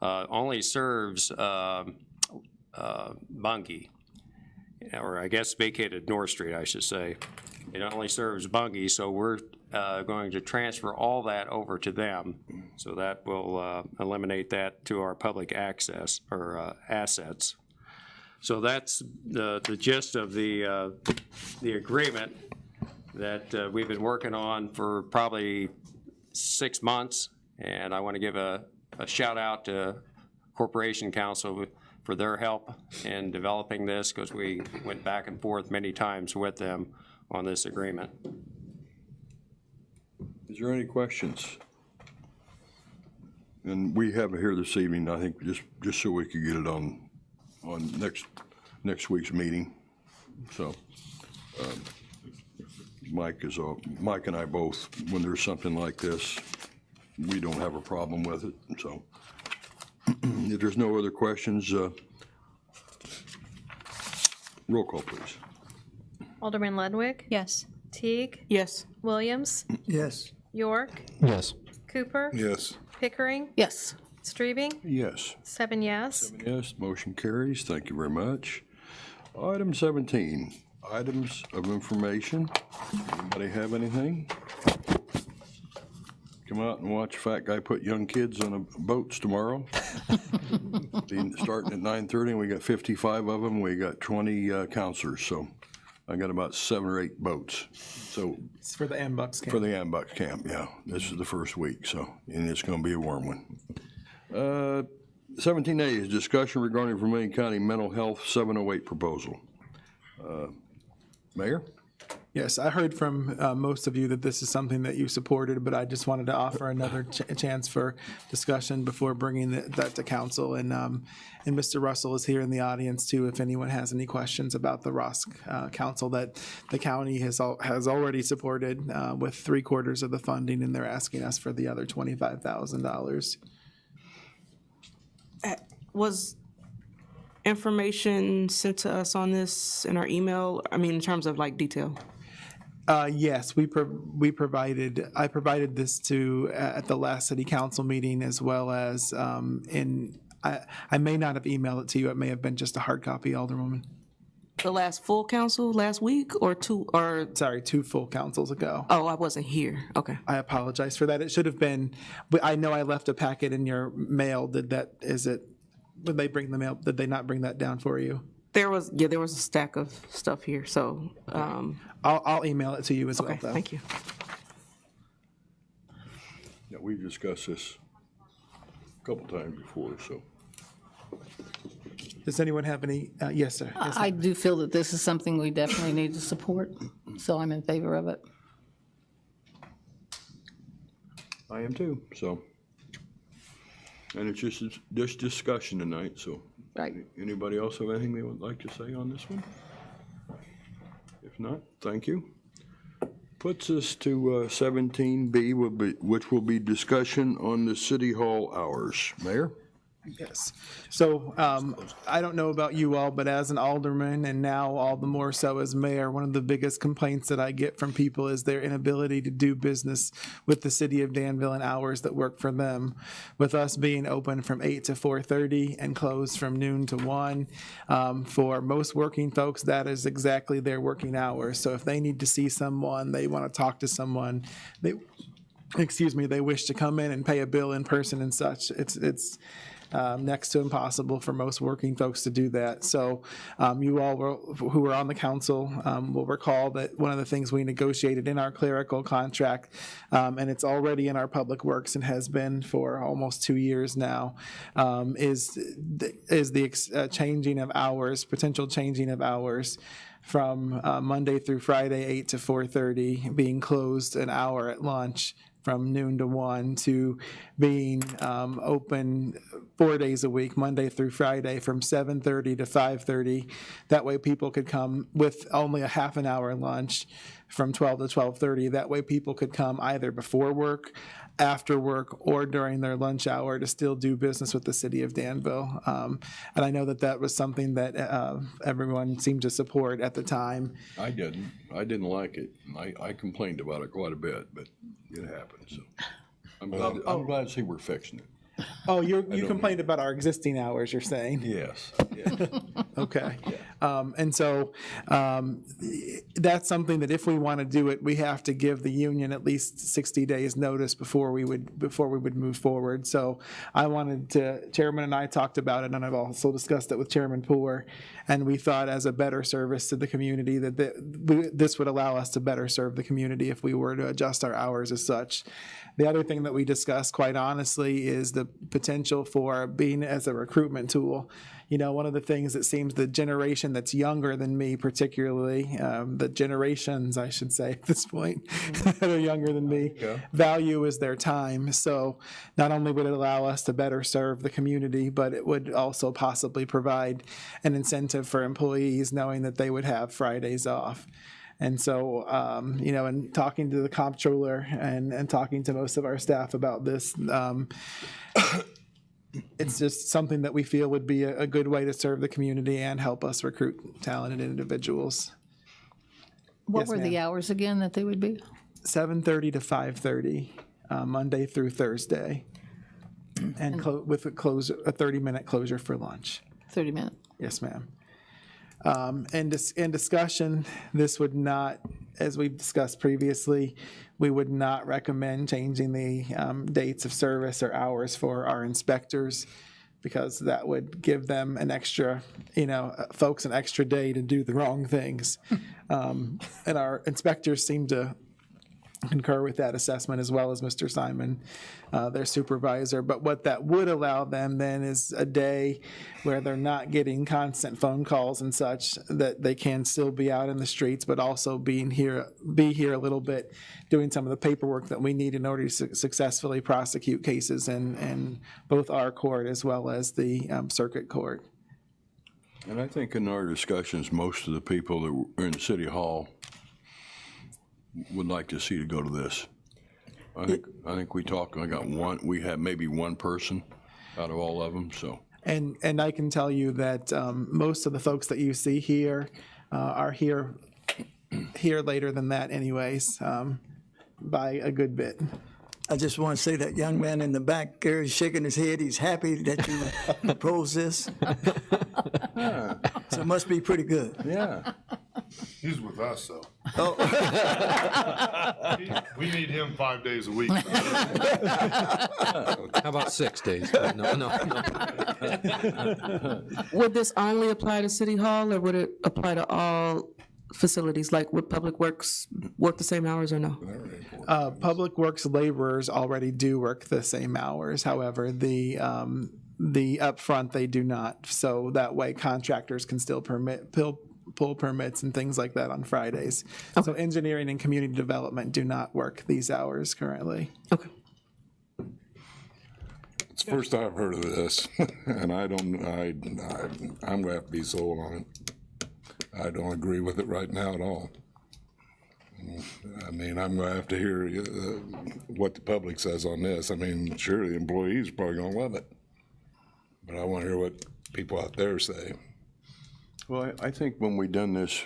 only serves Bungie, or I guess vacated North Street, I should say. It only serves Bungie, so we're going to transfer all that over to them. So that will eliminate that to our public access or assets. So that's the gist of the agreement that we've been working on for probably 6 months. And I want to give a shout out to Corporation Council for their help in developing this, because we went back and forth many times with them on this agreement. Is there any questions? And we have it here this evening, I think, just so we could get it on next week's meeting. So Mike and I both, when there's something like this, we don't have a problem with it. So if there's no other questions, roll call, please. Alderman Ludwig? Yes. Teague? Yes. Williams? Yes. York? Yes. Cooper? Yes. Pickering? Yes. Strebing? Yes. 7 yes. Yes, motion carries. Thank you very much. Item 17, items of information. Anybody have anything? Come out and watch a fat guy put young kids on boats tomorrow. Starting at 9:30, and we got 55 of them. We got 20 counselors, so I got about 7 or 8 boats. So It's for the Ambucks camp. for the Ambucks camp, yeah. This is the first week, so, and it's gonna be a warm one. 17A is discussion regarding Vermillion County Mental Health 708 proposal. Mayor? Yes, I heard from most of you that this is something that you supported, but I just wanted to offer another chance for discussion before bringing that to council. And Mr. Russell is here in the audience too, if anyone has any questions about the ROSC council that the county has already supported with 3/4 of the funding, and they're asking us for the other $25,000. Was information sent to us on this in our email? I mean, in terms of like detail? Yes, I provided this to at the last city council meeting, as well as I may not have emailed it to you. It may have been just a hard copy, Alderwoman. The last full council last week or two, or? Sorry, 2 full councils ago. Oh, I wasn't here. Okay. I apologize for that. It should have been, but I know I left a packet in your mail. Did they bring the mail? Did they not bring that down for you? There was a stack of stuff here, so. I'll email it to you as well, Okay, though. thank you. Yeah, we've discussed this a couple times before, so. Does anyone have any? Yes, sir. Yes, I do feel that this is something we definitely need to support, so I'm in favor of it. I am too, so. And it's just discussion tonight, so. Right. Anybody else have anything they would like to say on this one? If not, thank you. Puts us to 17B, which will be discussion on the city hall hours. Mayor? Yes. So I don't know about you all, but as an alderman, and now all the more so as mayor, one of the biggest complaints that I get from people is their inability to do business with the city of Danville in hours that work for them. With us being open from 8 to 4:30 and closed from noon to 1, for most working folks, that is exactly their working hours. So if they need to see someone, they want to talk to someone, they wish to come in and pay a bill in person and such, it's next to impossible for most working folks to do that. So you all who were on the council will recall that one of the things we negotiated in our clerical contract, and it's already in our public works and has been for almost 2 years now, is the changing of hours, potential changing of hours from Monday through Friday, 8 to 4:30, being closed an hour at lunch from noon to 1, to being open 4 days a week, Monday through Friday, from 7:30 to 5:30. That way people could come with only a half an hour lunch from 12 to 12:30. That way people could come either before work, after work, or during their lunch hour to still do business with the city of Danville. And I know that was something that everyone seemed to support at the time. I didn't like it. I complained about it quite a bit, but it happened, so. I'm glad to see we're fixing it. Oh, you complained about our existing hours, you're saying? Yes. Okay. And so that's something that if we want to do it, we have to give the union at least 60 days notice before we would move forward. So I wanted to, Chairman and I talked about it, and I've also discussed it with Chairman Poor, and we thought as a better service to the community that this would allow us to better serve the community if we were to adjust our hours as such. The other thing that we discussed, quite honestly, is the potential for being as a recruitment tool. You know, one of the things that seems the generation that's younger than me, particularly, the generations, I should say, at this point, that are younger than me, value is their time. So not only would it allow us to better serve the community, but it would also possibly provide an incentive for employees knowing that they would have Fridays off. And so, you know, and talking to the comptroller and talking to most of our staff about this, it's just something that we feel would be a good way to serve the community and help us recruit talented individuals. What Yes, were the ma'am. hours again that they would be? 7:30 to 5:30, Monday through Thursday, and with a 30-minute closure for lunch. 30 minutes. Yes, ma'am. In discussion, this would not, as we've discussed previously, we would not recommend changing the dates of service or hours for our inspectors, because that would give them an extra, you know, folks an extra day to do the wrong things. And our inspectors seem to concur with that assessment, as well as Mr. Simon, their supervisor. But what that would allow them then is a day where they're not getting constant phone calls and such, that they can still be out in the streets, but also be here a little bit, doing some of the paperwork that we need in order to successfully prosecute cases in both our court as well as the circuit court. And I think in our discussions, most of the people that are in City Hall would like to see to go to this. I think we have maybe one person out of all of them, so. And I can tell you that most of the folks that you see here are here later than that anyways, by a good bit. I just want to say that young man in the back there is shaking his head. He's happy that you proposed this. So it must be pretty good. Yeah. He's with us, though. Oh. We need him 5 days a week. How about 6 days? No. Would this only apply to City Hall, or would it apply to all facilities? Like, would Public Works work the same hours or no? Public Works laborers already do work the same hours. However, the upfront, they do not. So that way contractors can still pull permits and things like that on Fridays. Okay. So engineering and community development do not work these hours currently. Okay. It's the first I've heard of this, and I'm going to have to be sold on it. I don't agree with it right now at all. I mean, I'm going to have to hear what the public says on this. I mean, sure, the employees are probably going to love it, but I want to hear what people out there say. Well, I think when we done this,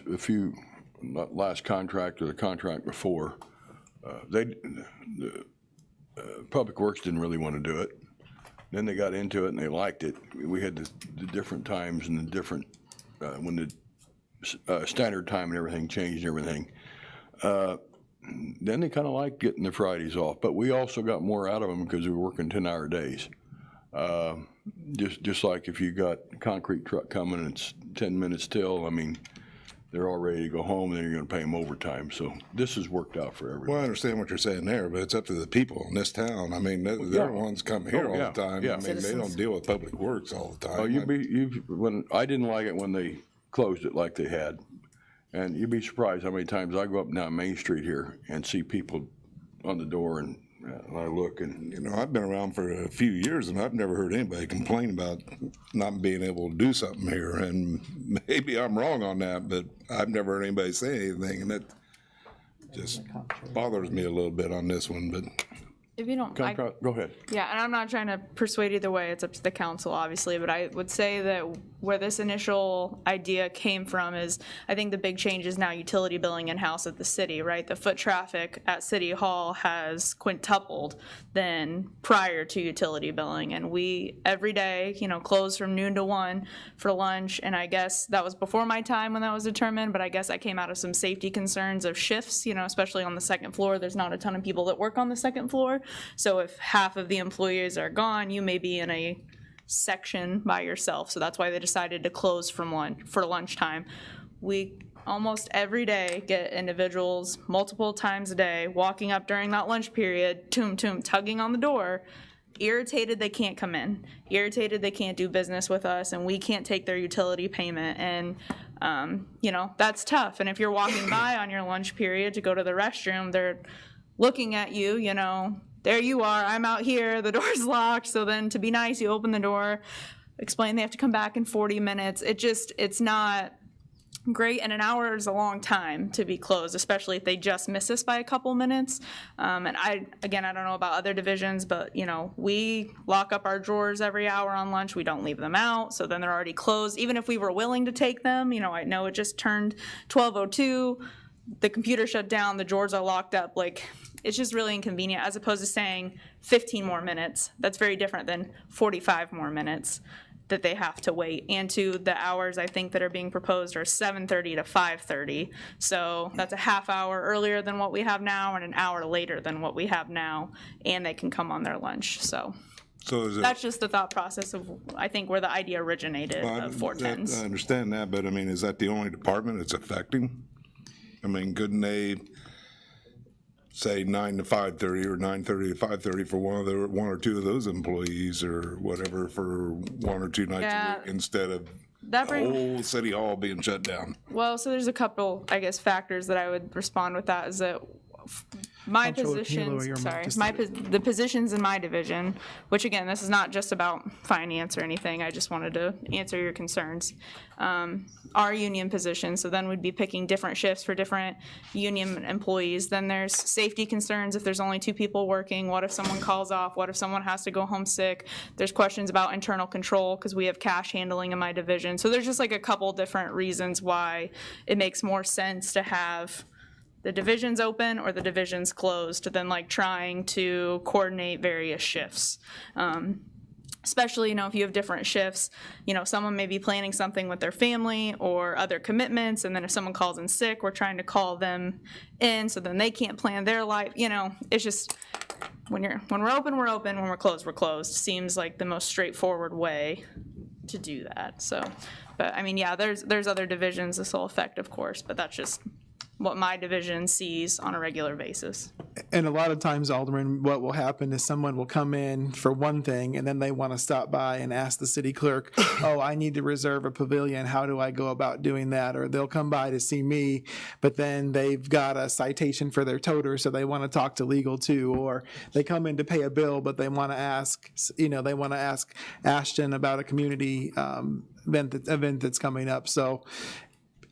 not last contract or the contract before, Public Works didn't really want to do it. Then they got into it and they liked it. We had the different times and the different, when the standard time and everything changed and everything. Then they kind of liked getting the Fridays off, but we also got more out of them because we were working 10-hour days. Just like if you got a concrete truck coming and it's 10 minutes till, I mean, they're all ready to go home, and then you're going to pay them overtime. So this has worked out for everyone. Well, I understand what you're saying there, but it's up to the people in this town. I mean, they're the ones come here all the time. Yeah. I mean, they don't deal with Public Works all the time. Oh, when I didn't like it when they closed it like they had, and you'd be surprised how many times I go up and down Main Street here and see people on the door, and I look, and you know, I've been around for a few years, and I've never heard anybody complain about not being able to do something here. And maybe I'm wrong on that, but I've never heard anybody say anything, and that just bothers me a little bit on this one. But If you don't, Go ahead. yeah, and I'm not trying to persuade either way, it's up to the council, obviously, but I would say that where this initial idea came from is, I think the big change is now utility billing in-house at the city, right? The foot traffic at City Hall has quintupled than prior to utility billing, and we, every day, close from noon to 1 for lunch, and I guess that was before my time when that was determined, but I guess I came out of some safety concerns of shifts, especially on the second floor, there's not a ton of people that work on the second floor. So if half of the employees are gone, you may be in a section by yourself. So that's why they decided to close for lunchtime. We almost every day get individuals multiple times a day walking up during that lunch period, tugging on the door, irritated they can't come in, irritated they can't do business with us, and we can't take their utility payment. And that's tough. And if you're walking by on your lunch period to go to the restroom, they're looking at you, there you are, I'm out here, the door's locked. So then to be nice, you open the door, explain they have to come back in 40 minutes. It's not great, and an hour is a long time to be closed, especially if they just miss us by a couple minutes. And I don't know about other divisions, but we lock up our drawers every hour on lunch. We don't leave them out, so then they're already closed. Even if we were willing to take them, I know it just turned 12:02, the computer shut down, the drawers are locked up. It's just really inconvenient, as opposed to saying 15 more minutes. That's very different than 45 more minutes that they have to wait. And to the hours I think that are being proposed are 7:30 to 5:30. So that's a half hour earlier than what we have now and an hour later than what we have now, and they can come on their lunch. So that's just the thought process of, I think, where the idea originated of 410s. I understand that, but I mean, is that the only department it's affecting? I mean, couldn't they say 9 to 5:30 or 9:30 to 5:30 for one or two of those employees or whatever for 1 or 2 nights a week instead of the whole city hall being shut down? Well, so there's a couple, I guess, factors that I would respond with that is that my positions, the positions in my division, which again, this is not just about finance or anything, I just wanted to answer your concerns, are union positions. So then we'd be picking different shifts for different union employees. Then there's safety concerns if there's only 2 people working. What if someone calls off? What if someone has to go home sick? There's questions about internal control because we have cash handling in my division. So there's just a couple different reasons why it makes more sense to have the division's open or the division's closed than trying to coordinate various shifts. Especially, if you have different shifts, someone may be planning something with their family or other commitments, and then if someone calls in sick, we're trying to call them in, so then they can't plan their life. It's just, when we're open, we're open. When we're closed, seems like the most straightforward way to do that. So, but I mean, yeah, there's other divisions this will affect, of course, but that's just what my division sees on a regular basis. And a lot of times, Alderman, what will happen is someone will come in for one thing, and then they want to stop by and ask the city clerk, oh, I need to reserve a pavilion. How do I go about doing that? Or they'll come by to see me, but then they've got a citation for their toter, so they want to talk to legal too. Or they come in to pay a bill, but they want to ask, Ashton about a community event that's coming up. So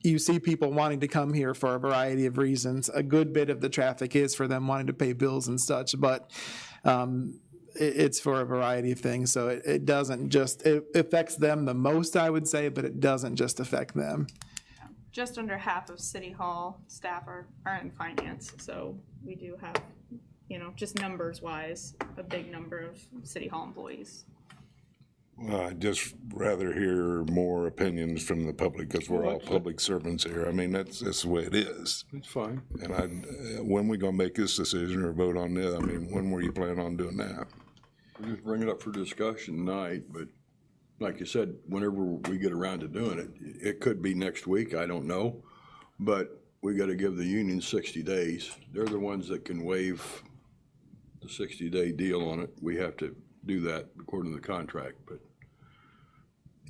you see people wanting to come here for a variety of reasons. A good bit of the traffic is for them wanting to pay bills and such, but it's for a variety of things. So it doesn't just, it affects them the most, I would say, but it doesn't just affect them. Just under half of City Hall staff are in finance, so we do have, just numbers wise, a big number of City Hall employees. Well, I'd just rather hear more opinions from the public because we're all public servants here. I mean, that's the way it is. It's fine. And when we gonna make this decision or vote on this? I mean, when were you planning on doing that? We'll just bring it up for discussion tonight, but like you said, whenever we get around to doing it, it could be next week, I don't know. But we gotta give the union 60 days. They're the ones that can waive the 60-day deal on it. We have to do that according to the contract, but.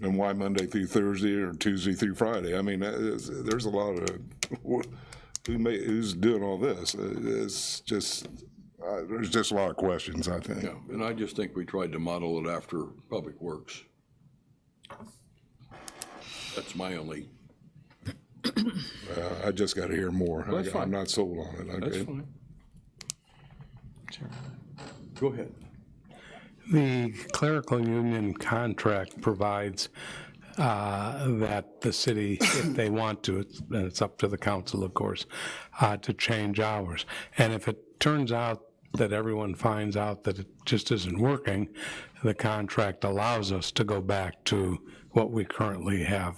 And why Monday through Thursday or Tuesday through Friday? I mean, there's a lot of, who's doing all this? It's just, there's just a lot of questions, I think. Yeah, and I just think we tried to model it after Public Works. That's my only. I just got to hear more. Well, that's fine. I'm not sold on it. That's fine. Sure. Go ahead. The clerical union contract provides that the city, if they want to, and it's up to the council, of course, to change hours. And if it turns out that everyone finds out that it just isn't working, the contract allows us to go back to what we currently have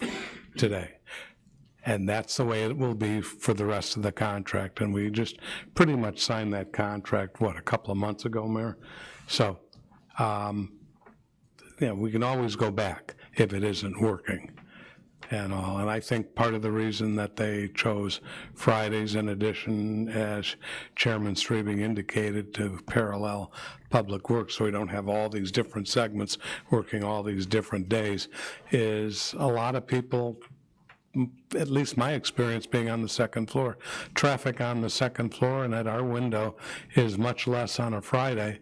today. And that's the way it will be for the rest of the contract. And we just pretty much signed that contract, what, a couple of months ago, Mayor? So, we can always go back if it isn't working and all. And I think part of the reason that they chose Fridays in addition, as Chairman Streebing indicated, to parallel Public Works, so we don't have all these different segments working all these different days, is a lot of people, at least my experience being on the second floor, traffic on the second floor and at our window is much less on a Friday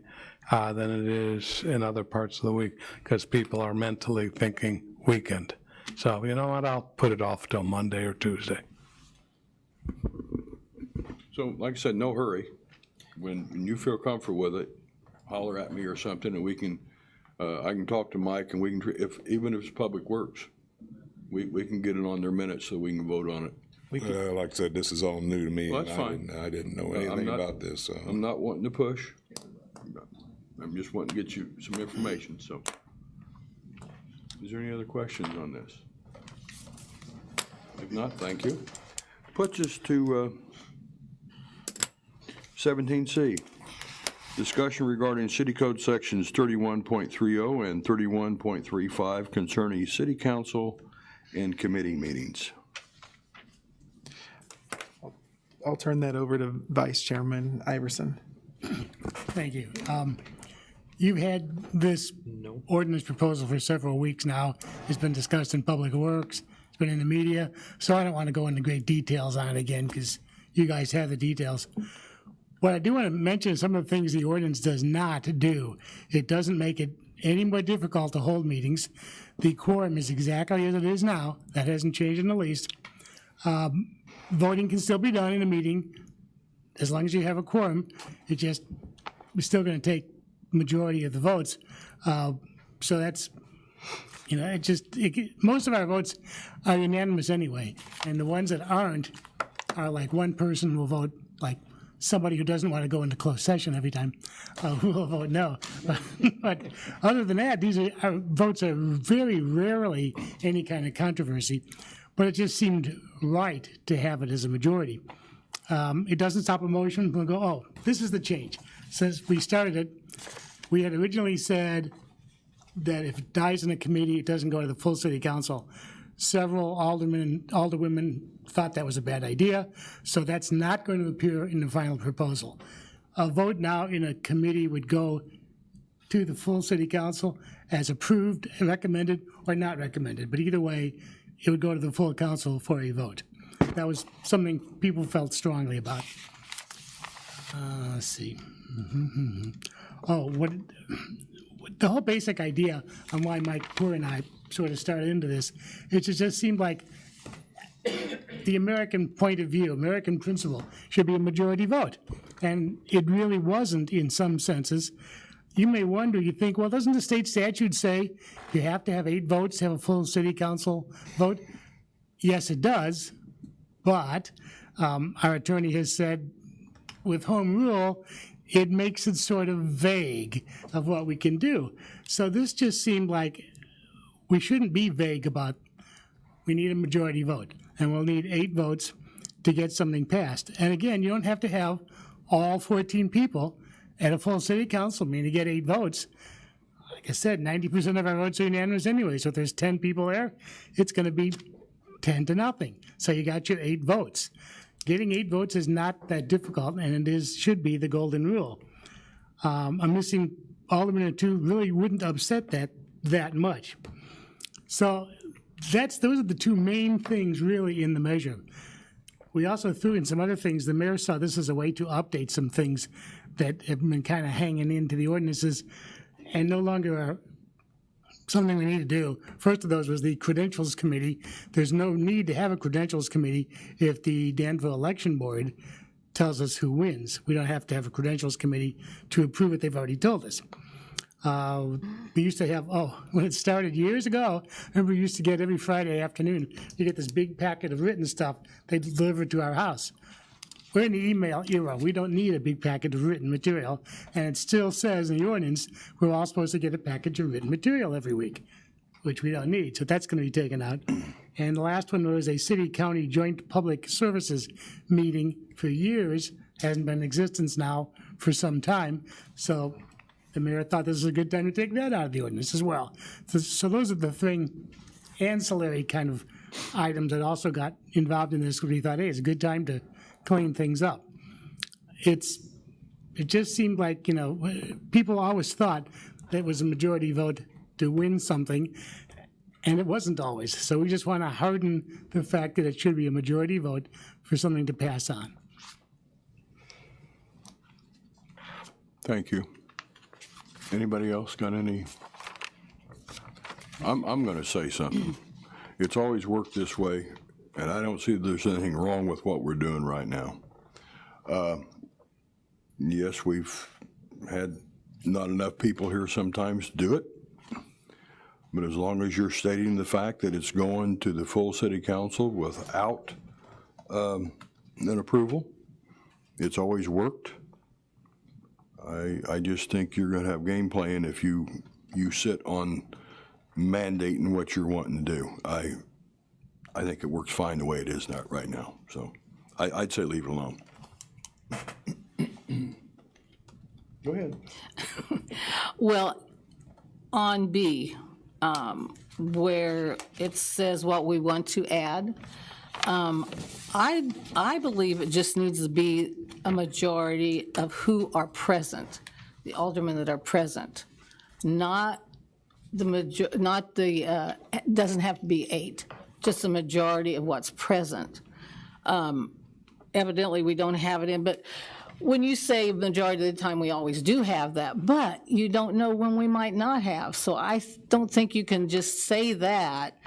than it is in other parts of the week, because people are mentally thinking weekend. So, you know what, I'll put it off till Monday or Tuesday. So, like I said, no hurry. When you feel comfortable with it, holler at me or something, and we can, I can talk to Mike, and we can, even if it's Public Works, we can get it on their minutes so we can vote on it. Like I said, this is all new to me. Well, that's and fine. I didn't know anything about this. So. I'm not wanting to push. I'm just wanting to get you some information, so. Is there any other questions on this? If not, thank you. Puts us to 17C. Discussion regarding City Code Sections 31.30 and 31.35 concerning City Council and committee meetings. I'll turn that over to Vice Chairman Iverson. Thank you. You've had this ordinance proposal for several weeks now. It's been discussed in Public Works, it's been in the media, so I don't want to go into great details on it again because you guys have the details. What I do want to mention is some of the things the ordinance does not do. It doesn't make it any more difficult to hold meetings. The quorum is exactly as it is now. That hasn't changed in the least. Voting can still be done in a meeting as long as you have a quorum. We're still going to take majority of the votes. So that's, most of our votes are unanimous anyway. And the ones that aren't are like one person will vote, like somebody who doesn't want to go into closed session every time who will vote no. But other than that, our votes are very rarely any kind of controversy. But it just seemed right to have it as a majority. It doesn't stop a motion. We'll go, oh, this is the change. Since we started it, we had originally said that if it dies in a committee, it doesn't go to the full city council. Several aldermen and alderwomen thought that was a bad idea, so that's not going to appear in the final proposal. A vote now in a committee would go to the full city council as approved, recommended, or not recommended, but either way, it would go to the full council for a vote. That was something people felt strongly about. Let's see. The whole basic idea on why Mike Poor and I sort of started into this, it just seemed like the American point of view, American principle, should be a majority vote. And it really wasn't in some senses. You may wonder, you think, well, doesn't the state statute say you have to have 8 votes to have a full city council vote? Yes, it does, but our attorney has said with home rule, it makes it sort of vague of what we can do. So this just seemed like we shouldn't be vague about, we need a majority vote, and we'll need 8 votes to get something passed. And again, you don't have to have all 14 people at a full city council meeting to get 8 votes. Like I said, 90% of our votes are unanimous anyway, so if there's 10 people there, it's going to be 10-0. So you got your 8 votes. Getting 8 votes is not that difficult, and it should be the golden rule. A missing alderman or 2 really wouldn't upset that much. So those are the 2 main things really in the measure. We also threw in some other things. The mayor saw this as a way to update some things that have been kind of hanging into the ordinances and no longer are something we need to do. First of those was the Credentials Committee. There's no need to have a Credentials Committee if the Danville Election Board tells us who wins. We don't have to have a credentials committee to approve it. They've already told us. We used to have, when it started years ago, I remember we used to get every Friday afternoon, you get this big packet of written stuff they deliver to our house. We're in the email era. We don't need a big packet of written material. And it still says in the ordinance, we're all supposed to get a package of written material every week, which we don't need. So that's going to be taken out. And the last one was a city-county joint public services meeting for years. Hasn't been in existence now for some time. So the mayor thought this was a good time to take that out of the ordinance as well. So those are the three ancillary kind of items that also got involved in this. We thought, hey, it's a good time to clean things up. It just seemed like, people always thought that it was a majority vote to win something, and it wasn't always. So we just want to harden the fact that it should be a majority vote for something to pass on. Thank you. Anybody else got any? I'm going to say something. It's always worked this way, and I don't see that there's anything wrong with what we're doing right now. Yes, we've had not enough people here sometimes do it, but as long as you're stating the fact that it's going to the full city council without an approval, it's always worked. I just think you're going to have game playing if you sit on mandating what you're wanting to do. I think it works fine the way it is now, right now. So I'd say leave it alone. Go ahead. Well, on B, where it says what we want to add, I believe it just needs to be a majority of who are present, the aldermen that are present, not the doesn't have to be 8, just a majority of what's present. Evidently, we don't have it in, but when you say majority of the time, we always do have that, but you don't know when we might not have. So I don't think you can just say that,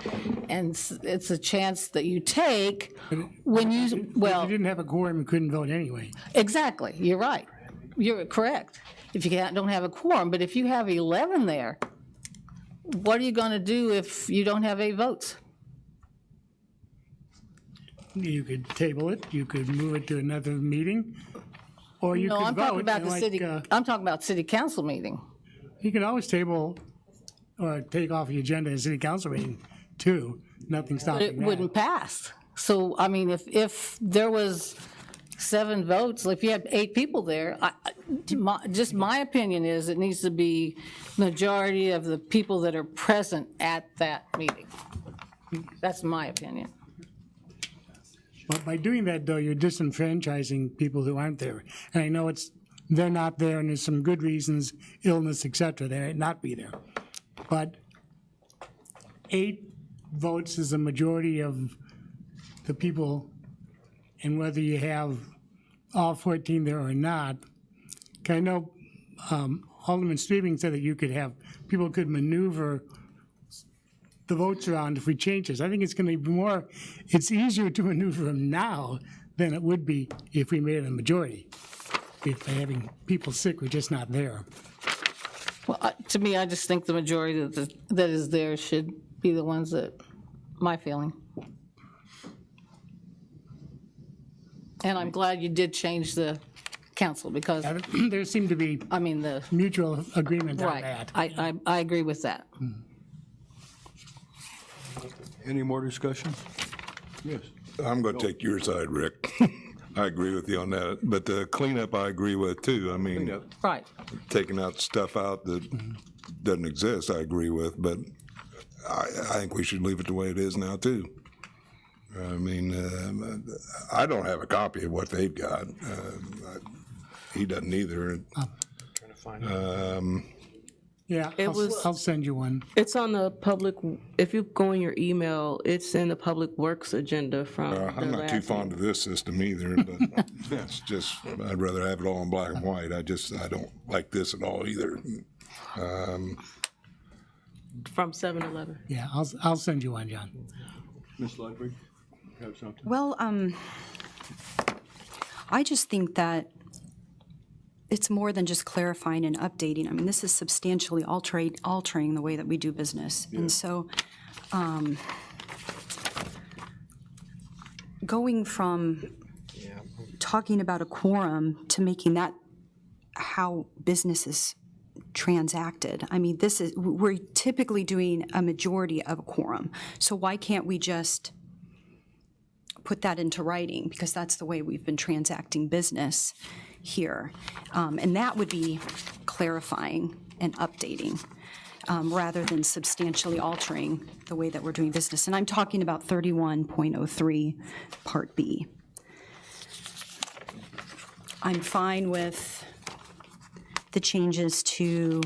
and it's a chance that you take when you, If you didn't have a quorum, you couldn't vote anyway. Exactly, you're right. You're correct. If you don't have a quorum, but if you have 11 there, what are you going to do if you don't have 8 votes? You could table it, you could move it to another meeting, or you could vote. No, I'm talking about the and city, I'm talking about city council meeting. You can always table or take off the agenda in city council meeting too. Nothing But stopping it that. wouldn't pass. So, I mean, if there was 7 votes, if you had 8 people there, just my opinion is it needs to be majority of the people that are present at that meeting. That's my opinion. But by doing that, though, you're disenfranchising people who aren't there. And I know they're not there, and there's some good reasons, illness, et cetera, they might not be there. But 8 votes is a majority of the people, and whether you have all 14 there or not. I know Alderman Streaming said that people could maneuver the votes around if we change this. I think it's going to be it's easier to maneuver them now than it would be if we made it a majority. If having people sick were just not there. Well, to me, I just think the majority that is there should be the ones that, my feeling. And I'm glad you did change the council because. There seemed to be the mutual agreement on right. that. I agree with that. Any more discussion? Yes. I'm going to take your side, Rick. I agree with you on that. But the cleanup, I agree with too. I mean, right. Taking out stuff out that doesn't exist, I agree with. But I think we should leave it the way it is now too. I mean, I don't have a copy of what they've got. He doesn't either. Yeah, I'll send you one. It's on the public, if you go in your email, it's in the Public Works agenda from I'm not too fond of this system either, but it's just, I'd rather have it all in black and white. I don't like this at all either. From 7-Eleven. Yeah, I'll send you one, John. Ms. Ludwig, have something? Well, I just think that it's more than just clarifying and updating. I mean, this is substantially altering the way that we do business. And so going from talking about a quorum to making that how business is transacted. I mean, we're typically doing a majority of a quorum. So why can't we just put that into writing? Because that's the way we've been transacting business here. And that would be clarifying and updating rather than substantially altering the way that we're doing business. And I'm talking about 31.03 Part B. I'm fine with the changes to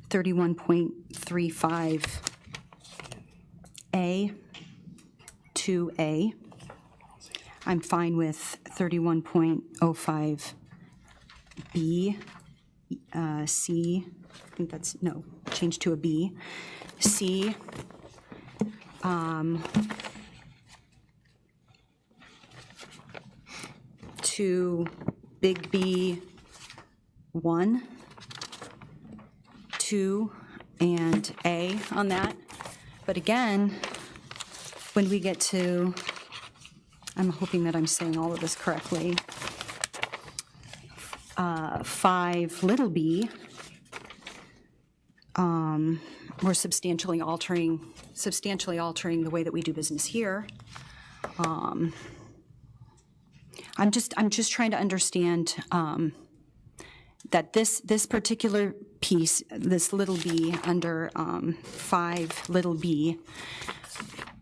31.35A, 2A. I'm fine with 31.05B, C, I think that's, no, change to a B, C, to big B 1, 2, and A on that. But again, when we get to, I'm hoping that I'm saying all of this correctly, 5 little b, we're substantially altering the way that we do business here. I'm just trying to understand that this particular piece, this little b under 5 little b,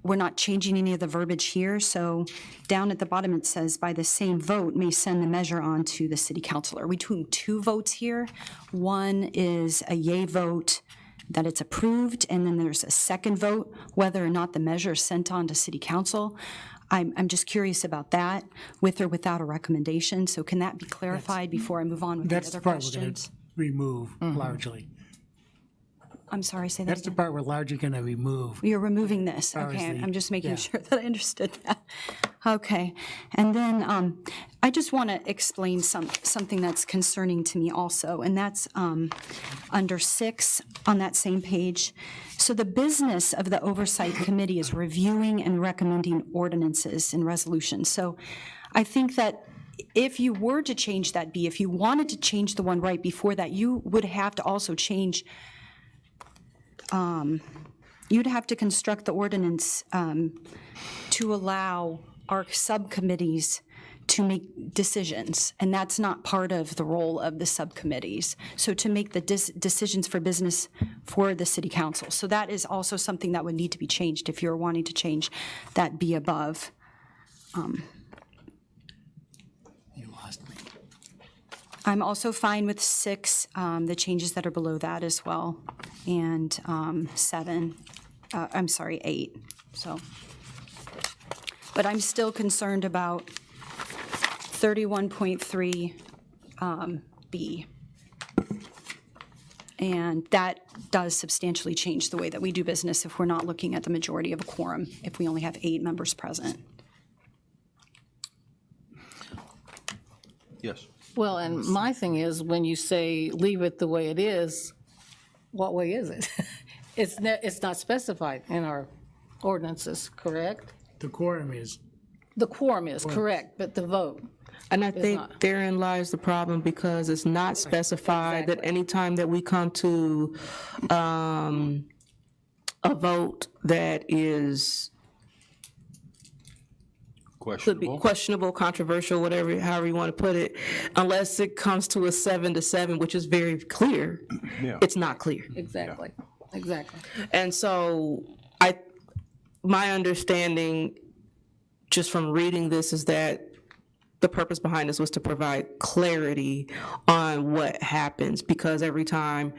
we're not changing any of the verbiage here. So down at the bottom it says, by the same vote may send the measure on to the city council. Are we doing 2 votes here? One is a yay vote that it's approved, and then there's a second vote whether or not the measure is sent on to city council. I'm just curious about that, with or without a recommendation. So can that be clarified before I move on with the That's other the part we're going questions? to remove largely. I'm sorry, say that That's the again. part we're largely going to remove. You're removing this, far as okay, the- I'm just making yeah. sure that I understood that. Okay, and then I just want to explain something that's concerning to me also, and that's under 6 on that same page. So the business of the Oversight Committee is reviewing and recommending ordinances and resolutions. So I think that if you were to change that B, if you wanted to change the one right before that, you would have to also change, you'd have to construct the ordinance to allow our subcommittees to make decisions, and that's not part of the role of the subcommittees. So to make the decisions for business for the city council. So that is also something that would need to be changed if you're wanting to change that B above. You lost me. I'm also fine with 6, the changes that are below that as well, and 7, I'm sorry, 8, so. But I'm still concerned about 31.3 B. And that does substantially change the way that we do business if we're not looking at the majority of a quorum, if we only have 8 members present. Yes. Well, and my thing is, when you say leave it the way it is, what way is it? It's not specified in our ordinances, correct? The quorum is. The quorum is correct, but the vote. And I It's think not. therein lies the problem, because it's not specified that any time that we come to a vote that is could be questionable, controversial, whatever, however you want to put it, unless it comes to a 7-7, which is very clear, it's not clear. Exactly, exactly. And so my understanding, just from reading this, is that the purpose behind this was to provide clarity on what happens, because every time,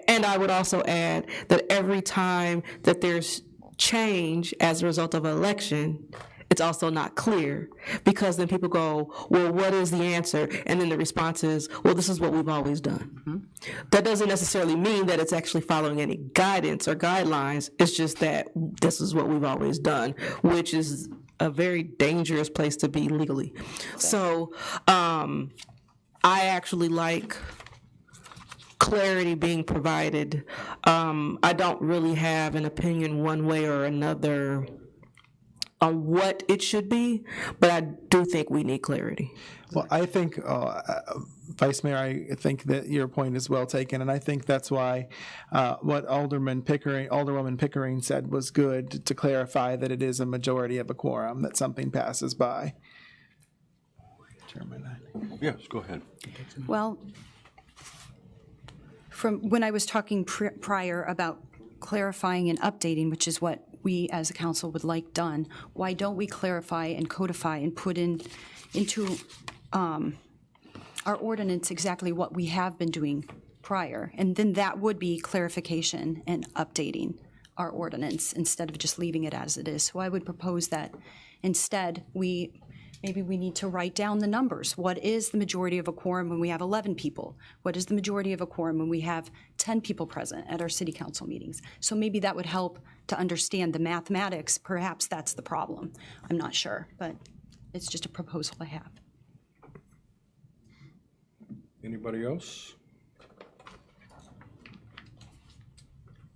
and I would also add that every time that there's change as a result of an election, it's also not clear, because then people go, well, what is the answer? And then the response is, well, this is what we've always done. That doesn't necessarily mean that it's actually following any guidance or guidelines. It's just that this is what we've always done, which is a very dangerous place to be legally. So I actually like clarity being provided. I don't really have an opinion one way or another on what it should be, but I do think we need clarity. Well, I think, Vice Mayor, I think that your point is well taken, and I think that's why what Alderwoman Pickering said was good, to clarify that it is a majority of a quorum, that something passes by. Yes, go ahead. Well, from when I was talking prior about clarifying and updating, which is what we as a council would like done, why don't we clarify and codify and put into our ordinance exactly what we have been doing prior? And then that would be clarification and updating our ordinance instead of just leaving it as it is. So I would propose that instead maybe we need to write down the numbers. What is the majority of a quorum when we have 11 people? What is the majority of a quorum when we have 10 people present at our city council meetings? So maybe that would help to understand the mathematics. Perhaps that's the problem. I'm not sure, but it's just a proposal I have. Anybody else?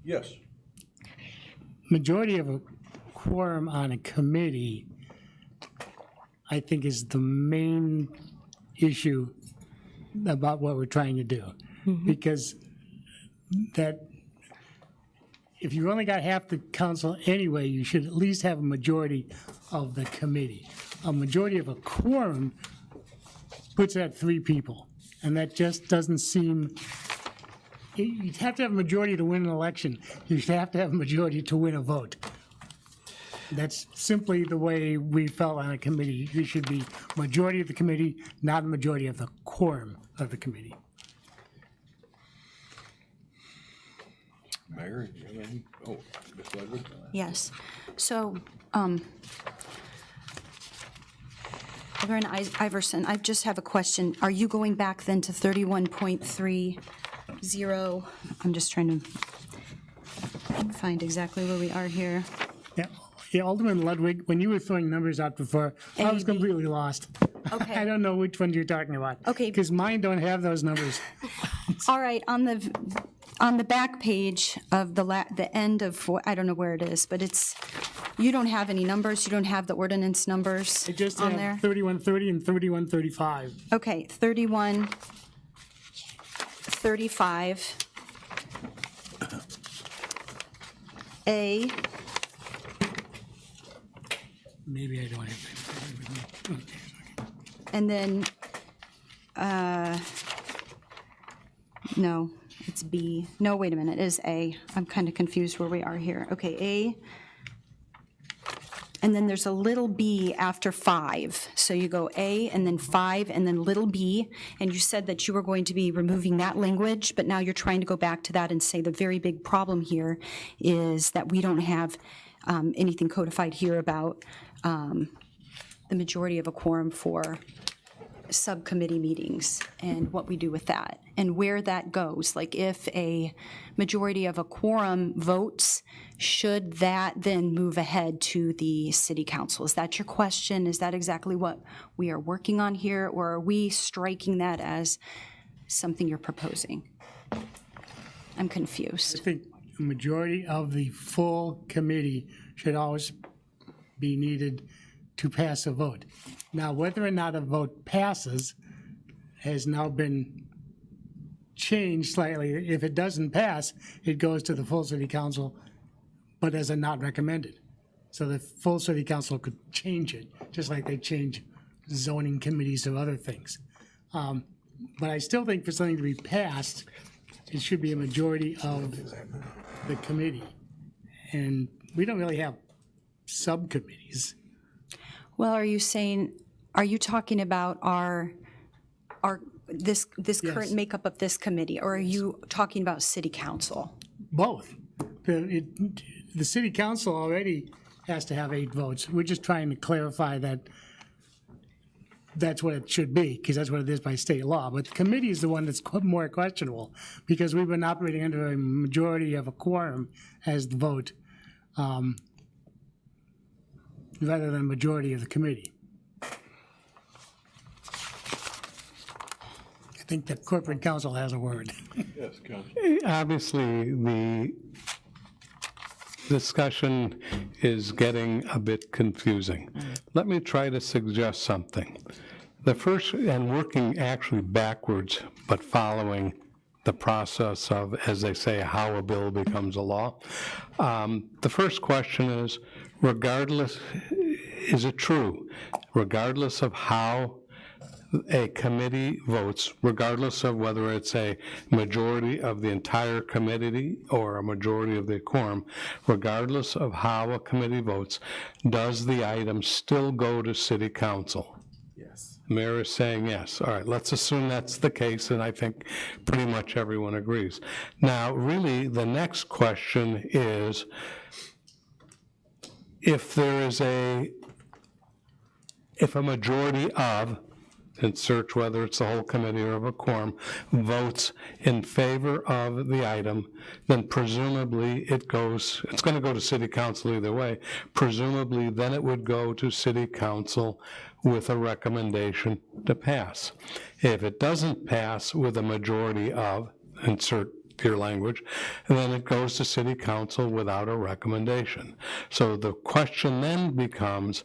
Yes. Majority of a quorum on a committee, I think, is the main issue about what we're trying to do. Because that, if you only got half the council anyway, you should at least have a majority of the committee. A majority of a quorum puts at 3 people, and that just doesn't seem, you'd have to have a majority to win an election. You'd have to have a majority to win a vote. That's simply the way we felt on a committee. It should be majority of the committee, not a majority of the quorum of the committee. Mayor, you have any? Oh, Ms. Ludwig? Yes. So, Alderman Iverson, I just have a question. Are you going back then to 31.30? I'm just trying to find exactly where we are here. Yeah, Alderman Ludwig, when you were throwing numbers out before, I was completely lost. Okay. I don't know which ones you're talking about. Okay. Because mine don't have those numbers. All right, on the back page of the end of, I don't know where it is, but you don't have any numbers, you don't have the ordinance numbers I just on have there? 3130 and 3135. Okay, 3135. A, Maybe I don't have that. and then, no, it's B. No, wait a minute, it is A. I'm kind of confused where we are here. Okay, A. And then there's a little b after 5. So you go A and then 5 and then little b. And you said that you were going to be removing that language, but now you're trying to go back to that and say the very big problem here is that we don't have anything codified here about the majority of a quorum for subcommittee meetings and what we do with that and where that goes. Like if a majority of a quorum votes, should that then move ahead to the city council? Is that your question? Is that exactly what we are working on here? Or are we striking that as something you're proposing? I'm confused. I think a majority of the full committee should always be needed to pass a vote. Now, whether or not a vote passes has now been changed slightly. If it doesn't pass, it goes to the full city council, but as a not recommended. So the full city council could change it, just like they change zoning committees or other things. But I still think for something to be passed, it should be a majority of the committee. And we don't really have subcommittees. Well, are you talking about this current makeup of this committee, or are you talking about city council? Both. The city council already has to have 8 votes. We're just trying to clarify that that's what it should be, because that's what it is by state law. But the committee is the one that's more questionable, because we've been operating under a majority of a quorum as the vote. rather than a majority of the committee. I think the corporate counsel has a word. Yes, Council. Obviously, the discussion is getting a bit confusing. Let me try to suggest something. The first, and working actually backwards, but following the process of, as they say, how a bill becomes a law. The first question is, regardless, is it true, regardless of how a committee votes, regardless of whether it's a majority of the entire committee or a majority of the quorum, regardless of how a committee votes, does the item still go to city council? Yes. Mayor is saying yes. All right, let's assume that's the case, and I think pretty much everyone agrees. Now, really, the next question is, if a majority of, insert whether it's the whole committee or of a quorum, votes in favor of the item, then presumably it's going to go to city council either way. Presumably, then it would go to city council with a recommendation to pass. If it doesn't pass with a majority of, insert your language, and then it goes to city council without a recommendation. So the question then becomes,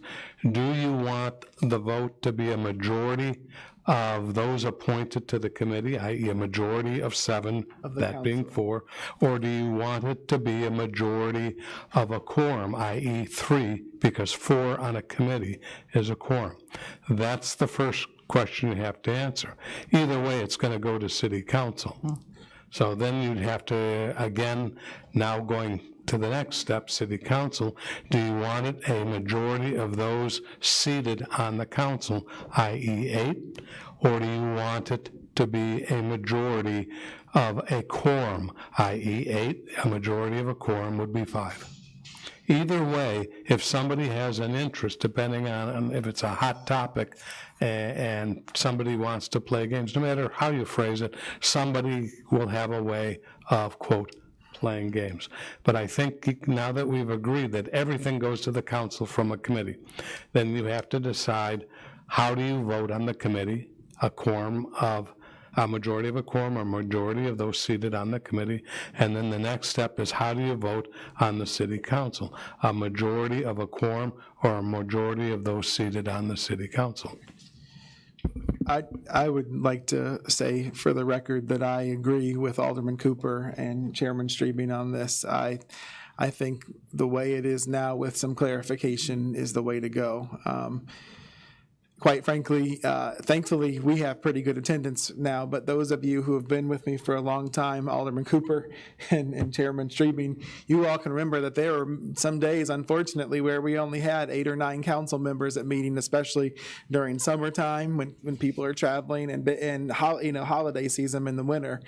do you want the vote to be a majority of those appointed to the committee, i.e. a majority of 7, that being 4, or do you want it to be a majority of a quorum, i.e. 3, because 4 on a committee is a quorum? That's the first question you have to answer. Either way, it's going to go to city council. So then you'd have to, again, now going to the next step, city council, do you want it a majority of those seated on the council, i.e. 8, or do you want it to be a majority of a quorum, i.e. 8, a majority of a quorum would be 5. Either way, if somebody has an interest, depending on if it's a hot topic and somebody wants to play games, no matter how you phrase it, somebody will have a way of, quote, playing games. But I think now that we've agreed that everything goes to the council from a committee, then you have to decide, how do you vote on the committee, a quorum of a majority of a quorum or majority of those seated on the committee, and then the next step is, how do you vote on the city council, a majority of a quorum or a majority of those seated on the city council? I would like to say for the record that I agree with Alderman Cooper and Chairman Streebing on this. I think the way it is now with some clarification is the way to go. Quite frankly, thankfully, we have pretty good attendance now, but those of you who have been with me for a long time, Alderman Cooper and Chairman Streebing, you all can remember that there were some days, unfortunately, where we only had 8 or 9 council members at meeting, especially during summertime when people are traveling and holiday season in the winter.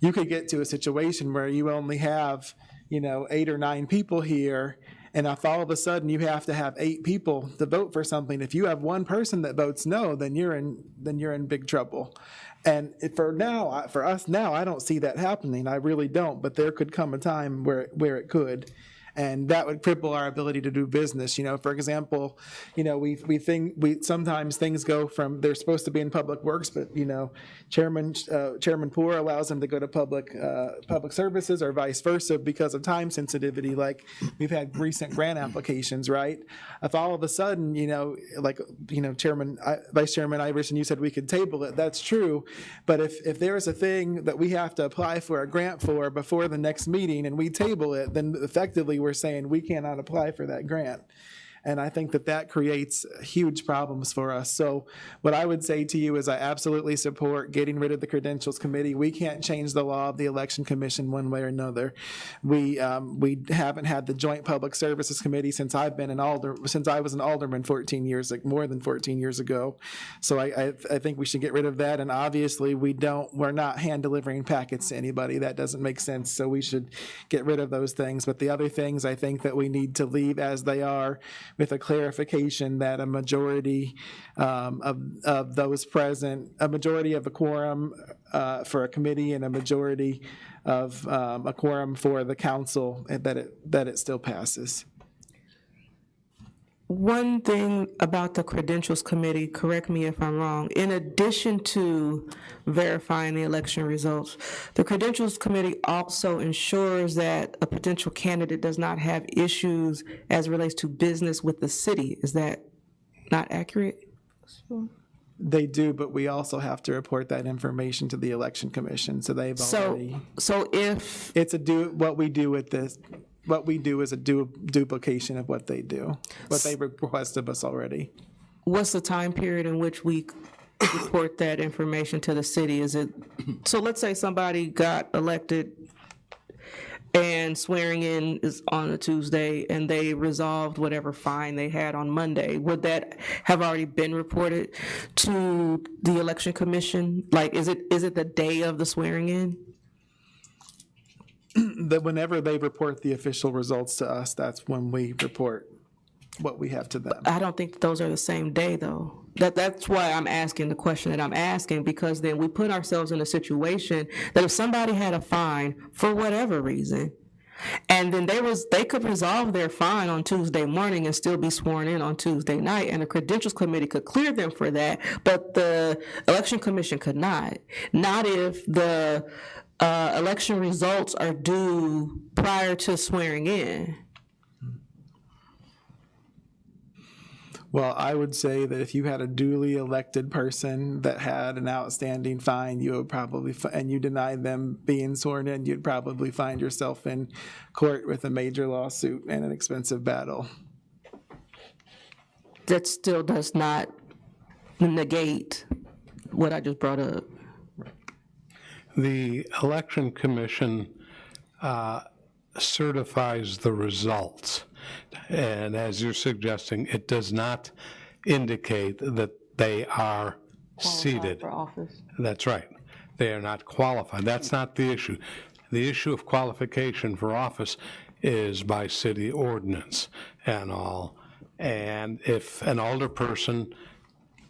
You could get to a situation where you only have 8 or 9 people here, and if all of a sudden you have to have 8 people to vote for something, if you have one person that votes no, then you're in big trouble. And for us now, I don't see that happening. I really don't. But there could come a time where it could. And that would cripple our ability to do business. For example, we sometimes things go from, they're supposed to be in public works, but Chairman Poore allows them to go to public services or vice versa because of time sensitivity. Like we've had recent grant applications, right? If all of a sudden, Vice Chairman Iverson, you said we could table it. That's true, but if there's a thing that we have to apply for a grant for before the next meeting and we table it, then effectively we're saying we cannot apply for that grant. And I think that creates huge problems for us. So what I would say to you is I absolutely support getting rid of the Credentials Committee. We can't change the law of the Election Commission one way or another. We haven't had the Joint Public Services Committee since I was an alderman 14 years, more than 14 years ago. So I think we should get rid of that. And obviously we're not hand delivering packets to anybody. That doesn't make sense. So we should get rid of those things. But the other things I think that we need to leave as they are, with a clarification that a majority of those present, a majority of a quorum for a committee and a majority of a quorum for the council, that it still passes. One thing about the Credentials Committee, correct me if I'm wrong, in addition to verifying the election results, the Credentials Committee also ensures that a potential candidate does not have issues as it relates to business with the city. Is that not accurate? They do, but we also have to report that information to the Election Commission, so they've already. So if. It's what we do with this, what we do is a duplication of what they do, what they request of us already. What's the time period in which we report that information to the city? Is it, so let's say somebody got elected and swearing in is on a Tuesday and they resolved whatever fine they had on Monday. Would that have already been reported to the Election Commission? Like, is it the day of the swearing in? That whenever they report the official results to us, that's when we report what we have to them. I don't think those are the same day, though. That's why I'm asking the question that I'm asking, because then we put ourselves in a situation that if somebody had a fine for whatever reason, and then they could resolve their fine on Tuesday morning and still be sworn in on Tuesday night, and the Credentials Committee could clear them for that, but the Election Commission could not. Not if the election results are due prior to swearing in. Well, I would say that if you had a duly elected person that had an outstanding fine, you would probably, and you denied them being sworn in, you'd probably find yourself in court with a major lawsuit and an expensive battle. That still does not negate what I just brought up. The Election Commission certifies the results. And as you're suggesting, it does not indicate that they are seated. For office. That's right. They are not qualified. That's not the issue. The issue of qualification for office is by city ordinance and all. And if an older person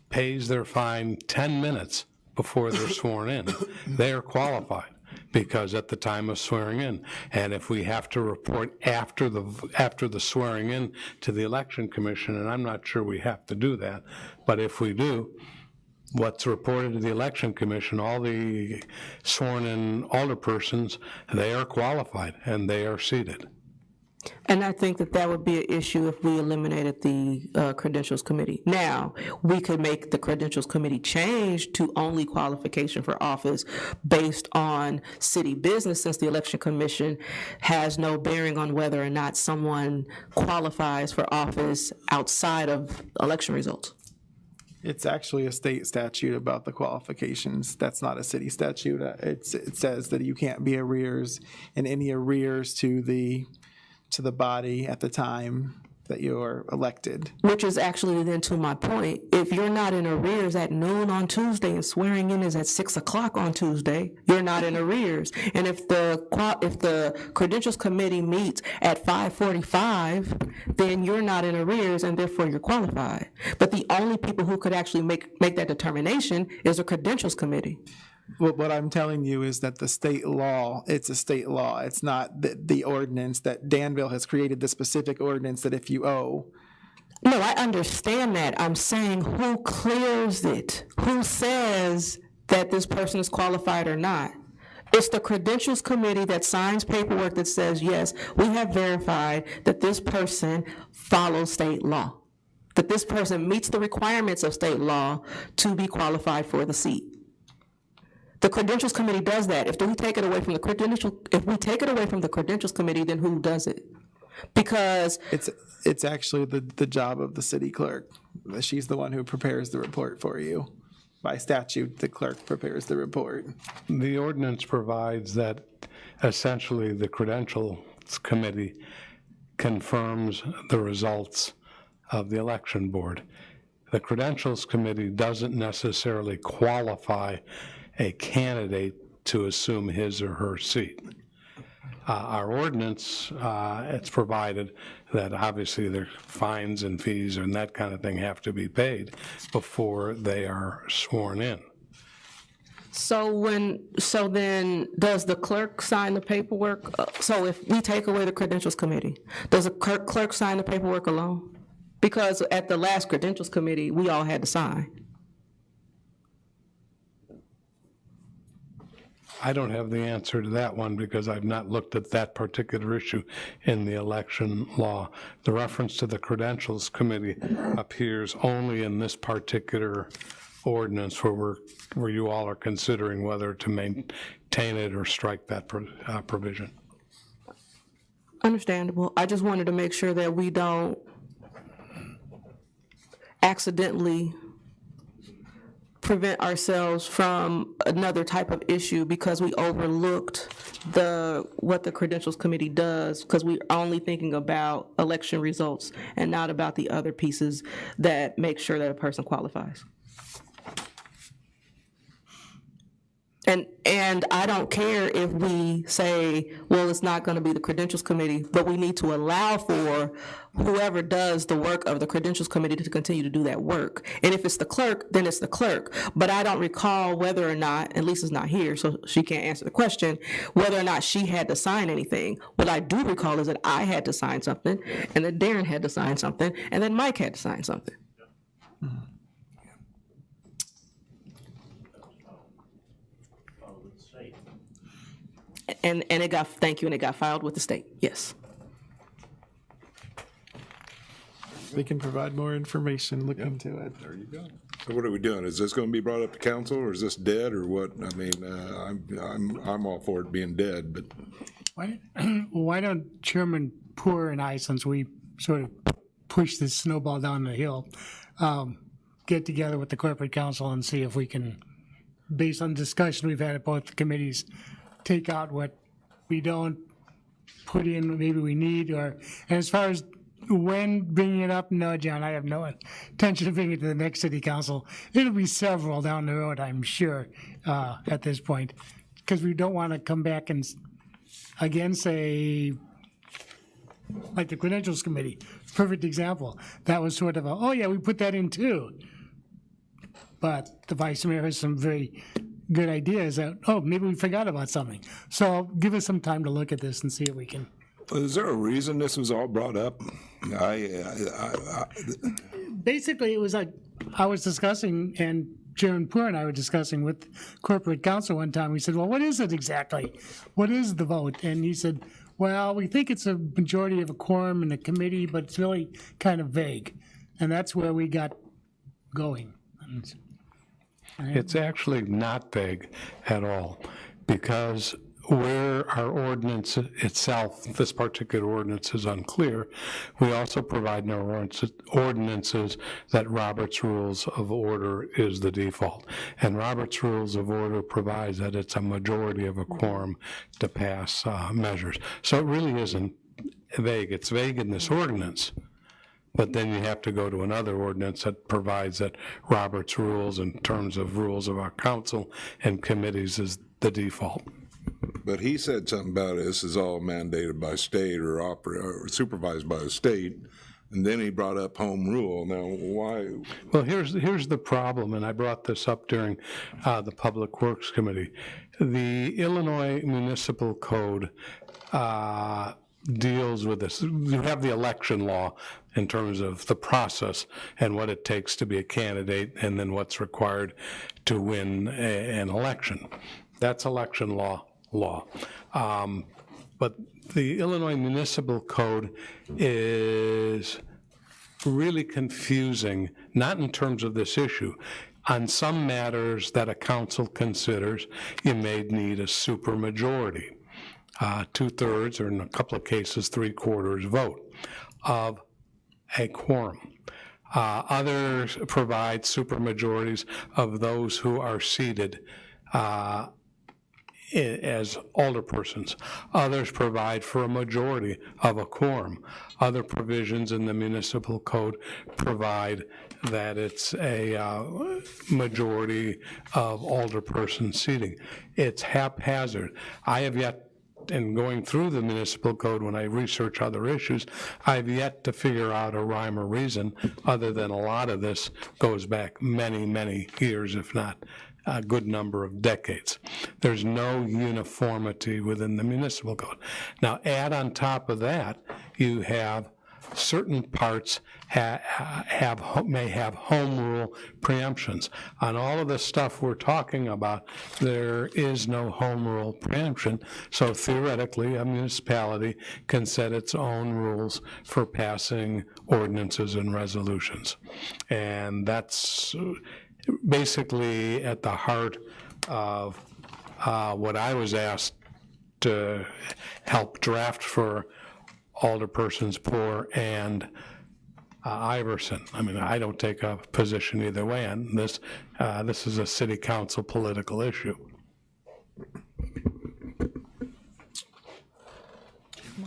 pays their fine 10 minutes before they're sworn in, they are qualified, because at the time of swearing in. And if we have to report after the swearing in to the Election Commission, and I'm not sure we have to do that, but if we do, what's reported to the Election Commission, all the sworn in alderpersons, they are qualified and they are seated. And I think that would be an issue if we eliminated the Credentials Committee. Now, we could make the Credentials Committee change to only qualification for office based on city business, since the Election Commission has no bearing on whether or not someone qualifies for office outside of election results. It's actually a state statute about the qualifications. That's not a city statute. It says that you can't be arrears, and any arrears to the body at the time that you're elected. Which is actually then to my point, if you're not in arrears at noon on Tuesday and swearing in is at 6 o'clock on Tuesday, you're not in arrears. And if the Credentials Committee meets at 5:45, then you're not in arrears and therefore you're qualified. But the only people who could actually make that determination is the Credentials Committee. What I'm telling you is that the state law, it's a state law. It's not the ordinance that Danville has created, the specific ordinance that if you owe. No, I understand that. I'm saying who clears it? Who says that this person is qualified or not? It's the Credentials Committee that signs paperwork that says, yes, we have verified that this person follows state law, that this person meets the requirements of state law to be qualified for the seat. The Credentials Committee does that. If we take it away from the Credentials Committee, then who does it? Because it's actually the job of the city clerk. She's the one who prepares the report for you. By statute, the clerk prepares the report. The ordinance provides that essentially the Credentials Committee confirms the results of the election board. The Credentials Committee doesn't necessarily qualify a candidate to assume his or her seat. Our ordinance, it's provided that obviously their fines and fees and that kind of thing have to be paid before they are sworn in. So then does the clerk sign the paperwork? So if we take away the Credentials Committee, does the clerk sign the paperwork alone? Because at the last credentials committee, we all had to sign. I don't have the answer to that one because I've not looked at that particular issue in the election law. The reference to the credentials committee appears only in this particular ordinance where you all are considering whether to maintain it or strike that provision. Understandable. I just wanted to make sure that we don't accidentally prevent ourselves from another type of issue because we overlooked what the credentials committee does, because we're only thinking about election results and not about the other pieces that make sure that a person qualifies. And I don't care if we say, well, it's not going to be the credentials committee, but we need to allow for whoever does the work of the credentials committee to continue to do that work. And if it's the clerk, then it's the clerk. But I don't recall whether or not, and Lisa's not here, so she can't answer the question, whether or not she had to sign anything. What I do recall is that I had to sign something, and that Darren had to sign something, and then Mike had to sign something. And it got, thank you, and it got filed with the state, yes. We can provide more information, look into it. There you go. So what are we doing? Is this going to be brought up to council, or is this dead, or what? I mean, I'm all for it being dead, but. Why don't Chairman Poor and I, since we sort of pushed this snowball down the hill, get together with the corporate council and see if we can, based on discussion we've had at both committees, take out what we don't put in, what maybe we need, and as far as when bringing it up, no, John, I have no intention of bringing it to the next city council. It'll be several down the road, I'm sure, at this point, because we don't want to come back and again say, like the credentials committee, perfect example. That was sort of oh yeah, we put that in too. But the vice mayor has some very good ideas that, maybe we forgot about something. So give us some time to look at this and see if we can. Is there a reason this was all brought up? Basically, it was like I was discussing, and Chairman Poor and I were discussing with corporate counsel one time. We said, well, what is it exactly? What is the vote? And he said, well, we think it's a majority of a quorum in the committee, but it's really kind of vague. And that's where we got going. It's actually not vague at all, because where our ordinance itself, this particular ordinance, is unclear, we also provide in our ordinances that Robert's Rules of Order is the default. And Robert's Rules of Order provides that it's a majority of a quorum to pass measures. So it really isn't vague. It's vague in this ordinance, but then you have to go to another ordinance that provides that Robert's Rules in terms of rules of our council and committees is the default. But he said something about this is all mandated by state or supervised by the state, and then he brought up home rule. Now, why? Well, here's the problem, and I brought this up during the Public Works Committee. The Illinois Municipal Code deals with this. You have the election law in terms of the process and what it takes to be a candidate, and then what's required to win an election. That's election law. But the Illinois Municipal Code is really confusing, not in terms of this issue. On some matters that a council considers, you may need a supermajority, 2/3, or in a couple of cases, 3/4 vote of a quorum. Others provide supermajorities of those who are seated as alderpersons. Others provide for a majority of a quorum. Other provisions in the municipal code provide that it's a majority of alderperson seating. It's haphazard. I have yet, in going through the municipal code when I research other issues, I've yet to figure out a rhyme or reason, other than a lot of this goes back many, many years, if not a good number of decades. There's no uniformity within the municipal code. Now, add on top of that, you have certain parts may have home rule preemptions. On all of the stuff we're talking about, there is no home rule preemption, so theoretically, a municipality can set its own rules for passing ordinances and resolutions. And that's basically at the heart of what I was asked to help draft for Alderpersons Poor and Iverson. I mean, I don't take a position either way on this. This is a city council political issue.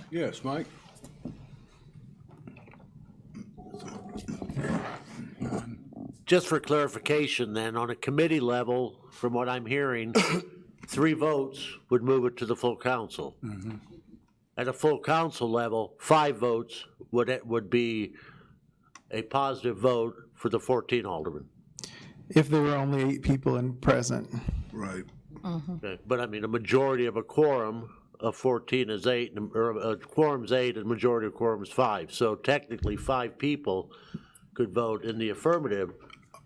Yes, Mike? Just for clarification then, on a committee level, from what I'm hearing, 3 votes would move it to the full council. At a full council level, 5 votes would be a positive vote for the 14 aldermen. If there were only 8 people present. Right. Okay, but I mean, a majority of a quorum of 14 is 8, or a quorum is 8, and a majority of quorum is 5. So technically, 5 people could vote in the affirmative.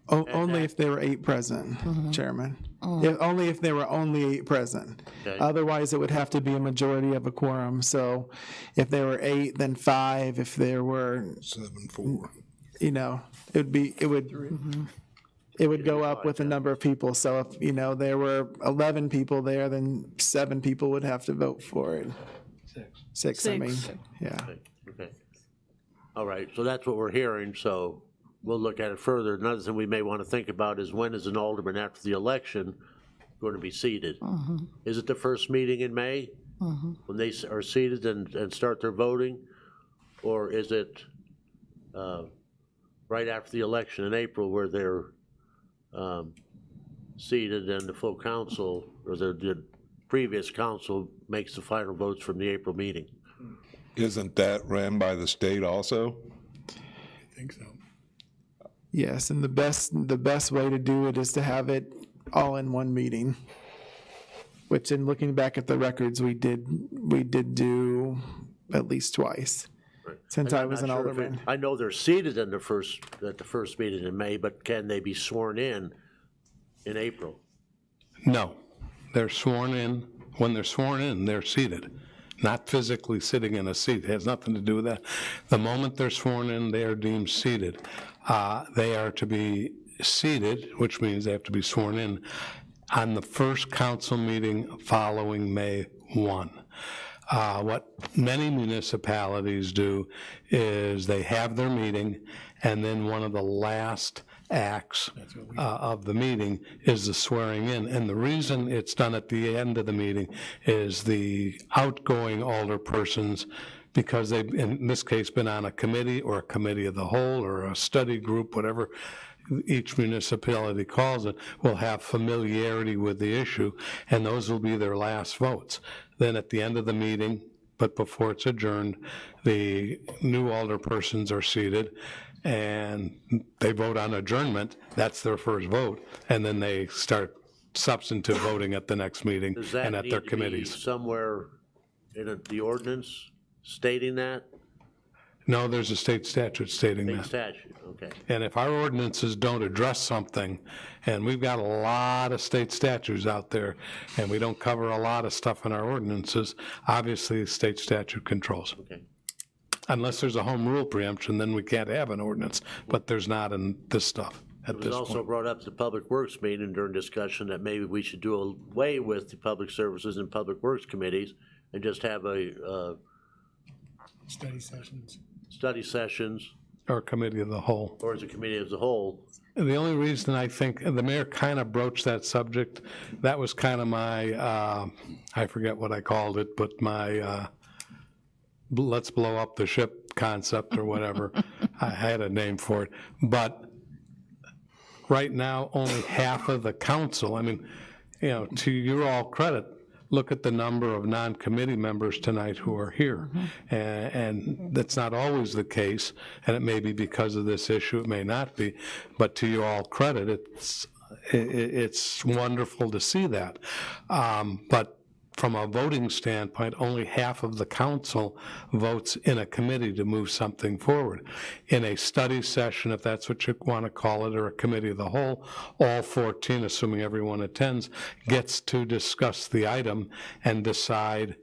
Only if there were 8 present, Chairman. Only if there were only 8 present. Okay. Otherwise, it would have to be a majority of a quorum. So if there were 8, then 5. If there were 7-4. You know, it would go up with the number of people. So if, you know, there were 11 people there, then 7 people would have to vote for it. 6, I mean, yeah. Okay. All right, so that's what we're hearing, so we'll look at it further. Another thing we may want to think about is, when is an alderman after the election going to be seated? Is it the first meeting in May, when they are seated and start their voting? Or is it right after the election in April, where they're seated and the full council, or the previous council, makes the final votes from the April meeting? Isn't that ran by the state also? I think so. Yes, and the best way to do it is to have it all in one meeting, which, in looking back at the records, we did do at least twice. Since I was an alderman. I know they're seated at the first meeting in May, but can they be sworn in April? No, they're sworn in. When they're sworn in, they're seated, not physically sitting in a seat. It has nothing to do with that. The moment they're sworn in, they are deemed seated. They are to be seated, which means they have to be sworn in, on the first council meeting following May 1. What many municipalities do is they have their meeting, and then one of the last acts of the meeting is the swearing in. And the reason it's done at the end of the meeting is the outgoing alderpersons, because they've, in this case, been on a committee or a committee of the whole or a study group, whatever each municipality calls it, will have familiarity with the issue, and those will be their last votes. Then at the end of the meeting, but before it's adjourned, the new alderpersons are seated, and they vote on adjournment. That's their first vote, and then they start substantive voting at the next meeting and at their committees. Does that need to be somewhere in the ordinance stating that? No, there's a state statute stating State that. statute, okay. And if our ordinances don't address something, and we've got a lot of state statutes out there, and we don't cover a lot of stuff in our ordinances, obviously the state statute controls. Okay. Unless there's a home rule preemption, then we can't have an ordinance, but there's not in this stuff at It was this also point. brought up at the Public Works meeting during discussion that maybe we should do away with the Public Services and Public Works committees and just have a Study sessions. study sessions, Or committee of the whole. or as a committee as a whole. And the only reason I think, and the mayor kind of broached that subject, that was kind of my, I forget what I called it, but my let's blow up the ship concept or whatever. I had a name for it. But right now, only half of the council, I mean, you know, to your all credit, look at the number of non-committee members tonight who are here. And that's not always the case, and it may be because of this issue, it may not be, but to your all credit, it's wonderful to see that. But from a voting standpoint, only half of the council votes in a committee to move something forward. In a study session, if that's what you want to call it, or a committee of the whole, all 14, assuming everyone attends, gets to discuss the item and decide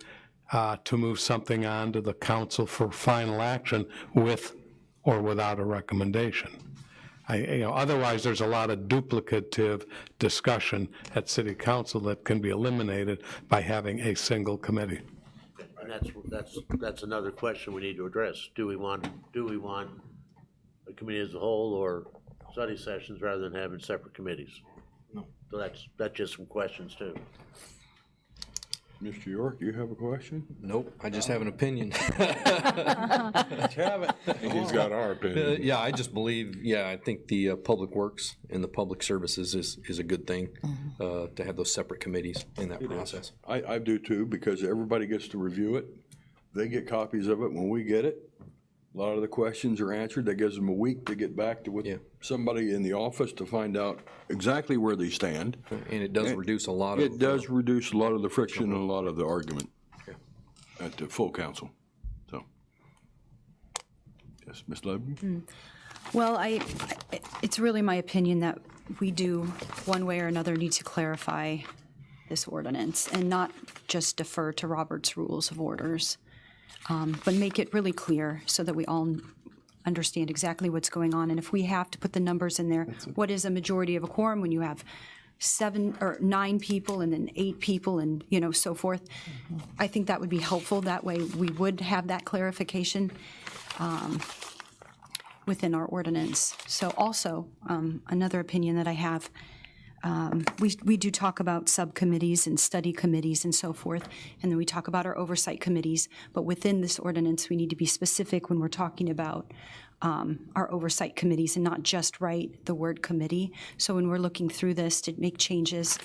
to move something on to the council for final action with or without a recommendation. Otherwise, there's a lot of duplicative discussion at city council that can be eliminated by having a single committee. And that's another question we need to address. Do we want a committee as a whole or study sessions rather than having separate committees? No. So that's just some questions too. Mr. York, you have a question? Nope, I just have an opinion. Let's have it. He's got our opinion. Yeah, I just believe, I think the public works and the public services is a good thing to have those separate committees in that process. I do too, because everybody gets to review it. They get copies of it when we get it. A lot of the questions are answered. That gives them a week to get back to with somebody in the office to find out exactly where they stand. And it does reduce a lot of... It does reduce a lot of the friction and a lot of the argument at the full council. So, yes, Ms. Logan? Well, it's really my opinion that we do, one way or another, need to clarify this ordinance and not just defer to Robert's Rules of Orders, but make it really clear so that we all understand exactly what's going on. And if we have to put the numbers in there, what is a majority of a quorum when you have 7 or 9 people and then 8 people and, so forth? I think that would be helpful. That way we would have that clarification within our ordinance. So also, another opinion that I have, we do talk about subcommittees and study committees and so forth, and then we talk about our oversight committees, but within this ordinance, we need to be specific when we're talking about our oversight committees and not just write the word committee. So when we're looking through this to make changes,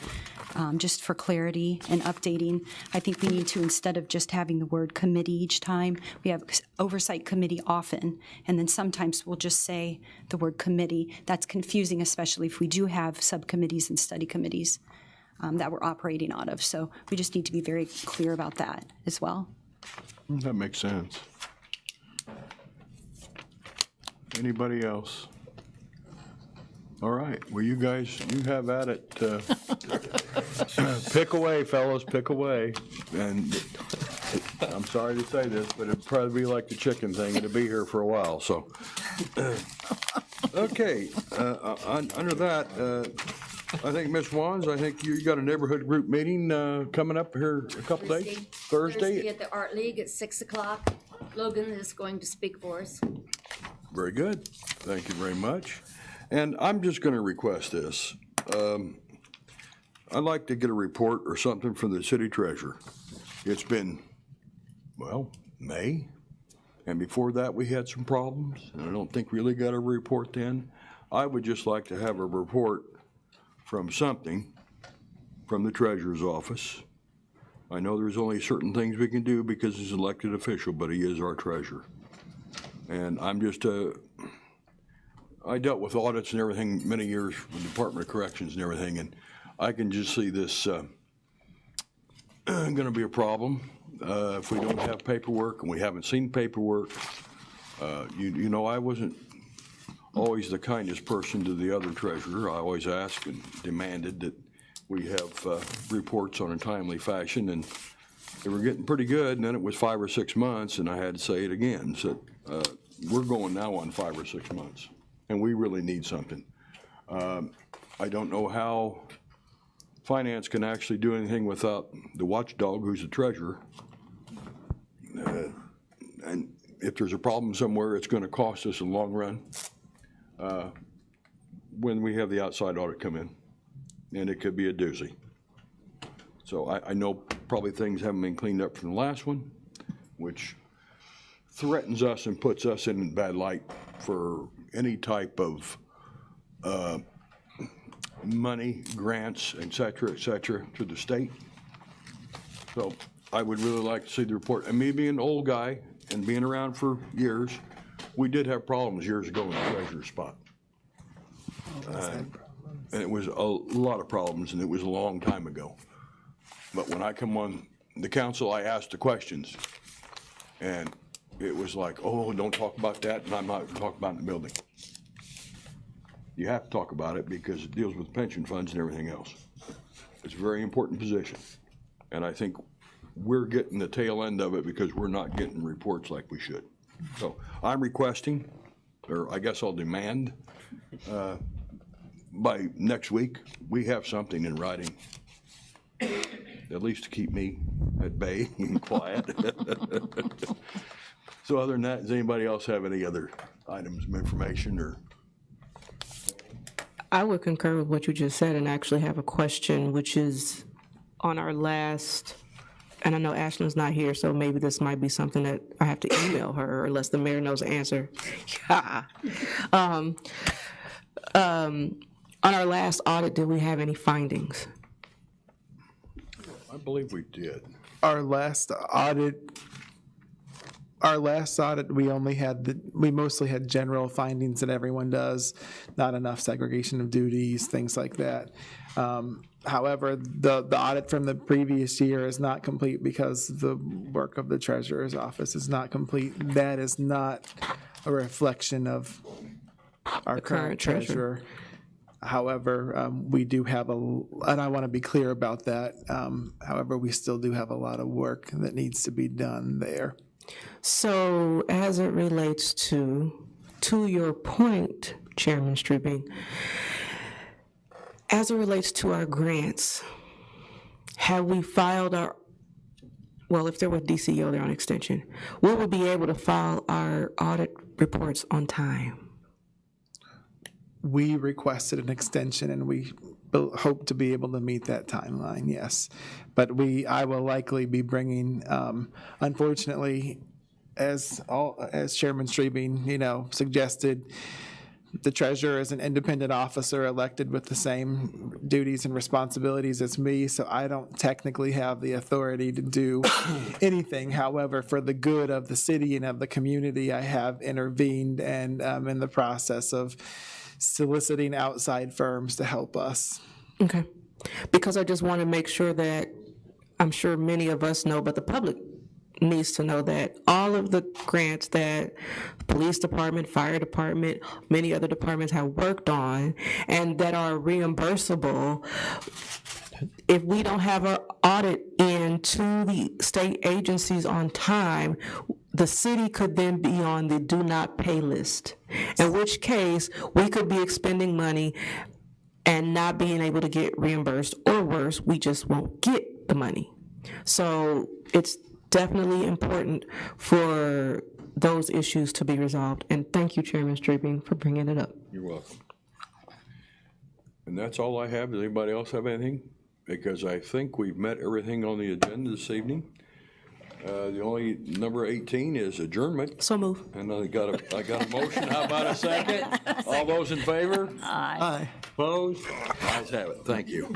just for clarity and updating, I think we need to, instead of just having the word committee each time, we have oversight committee often, and then sometimes we'll just say the word committee. That's confusing, especially if we do have subcommittees and study committees that we're operating out of. So we just need to be very clear about that as well. That makes sense. Anybody else? All right, well, you guys, you have at it. Pick away, fellas, pick away. And I'm sorry to say this, but it'd probably be like the chicken thing, it'll be here for a while, so. Okay, under that, I think, Ms. Wands, I think you got a neighborhood group meeting coming up here a couple days? Thursday? At the Art League at 6 o'clock. Logan is going to speak for us. Very good. Thank you very much. And I'm just going to request this. I'd like to get a report or something from the city treasurer. It's been, well, May, and before that we had some problems, and I don't think we really got a report then. I would just like to have a report from something from the treasurer's office. I know there's only certain things we can do because he's an elected official, but he is our treasurer. And I'm just, I dealt with audits and everything many years with the Department of Corrections and everything, and I can just see this going to be a problem if we don't have paperwork, and we haven't seen paperwork. You know, I wasn't always the kindest person to the other treasurer. I always asked and demanded that we have reports on a timely fashion, and they were getting pretty good, and then it was 5 or 6 months, and I had to say it again. So we're going now on 5 or 6 months, and we really need something. I don't know how finance can actually do anything without the watchdog, who's the treasurer. And if there's a problem somewhere, it's going to cost us in the long run when we have the outside audit come in, and it could be a doozy. So I know probably things haven't been cleaned up from the last one, which threatens us and puts us in bad light for any type of money, grants, et cetera, to the state. So I would really like to see the report. And me being an old guy and being around for years, we did have problems years ago in the treasurer's spot. And it was a lot of problems, and it was a long time ago. But when I come on the council, I asked the questions. And it was like, oh, don't talk about that, and I'm not gonna talk about it in the building. You have to talk about it because it deals with pension funds and everything else. It's a very important position. And I think we're getting the tail end of it because we're not getting reports like we should. So I'm requesting, or I guess I'll demand, by next week, we have something in writing, at least to keep me at bay and quiet. So other than that, does anybody else have any other items of information or? I would concur with what you just said and actually have a question, which is on our last, and I know Ashlyn's not here, so maybe this might be something that I have to email her unless the mayor knows the answer. On our last audit, did we have any findings? I believe we did. Our last audit, we mostly had general findings that everyone does, not enough segregation of duties, things like that. However, the audit from the previous year is not complete because the work of the treasurer's office is not complete. That is not a reflection of our current treasurer. However, we do have and I want to be clear about that. However, we still do have a lot of work that needs to be done there. So as it relates to your point, Chairman Strubing, as it relates to our grants, have we filed our, well, if they're with DCO, they're on extension, will we be able to file our audit reports on time? We requested an extension and we hope to be able to meet that timeline, yes. But I will likely be bringing, unfortunately, as Chairman Strubing, suggested, the treasurer is an independent officer elected with the same duties and responsibilities as me, so I don't technically have the authority to do anything. However, for the good of the city and of the community, I have intervened and in the process of soliciting outside firms to help us. Okay. Because I just want to make sure that, I'm sure many of us know, but the public needs to know that all of the grants that the police department, fire department, many other departments have worked on and that are reimbursable, if we don't have our audit into the state agencies on time, the city could then be on the do not pay list, in which case we could be expending money and not being able to get reimbursed, or worse, we just won't get the money. So it's definitely important for those issues to be resolved. And thank you, Chairman Strubing, for bringing it up. You're welcome. And that's all I have. Does anybody else have anything? Because I think we've met everything on the agenda this evening. The only number 18 is adjournment. So move. And I got a motion. How about a second? All those in favor? Aye. Opposed? Ayes have it. Thank you.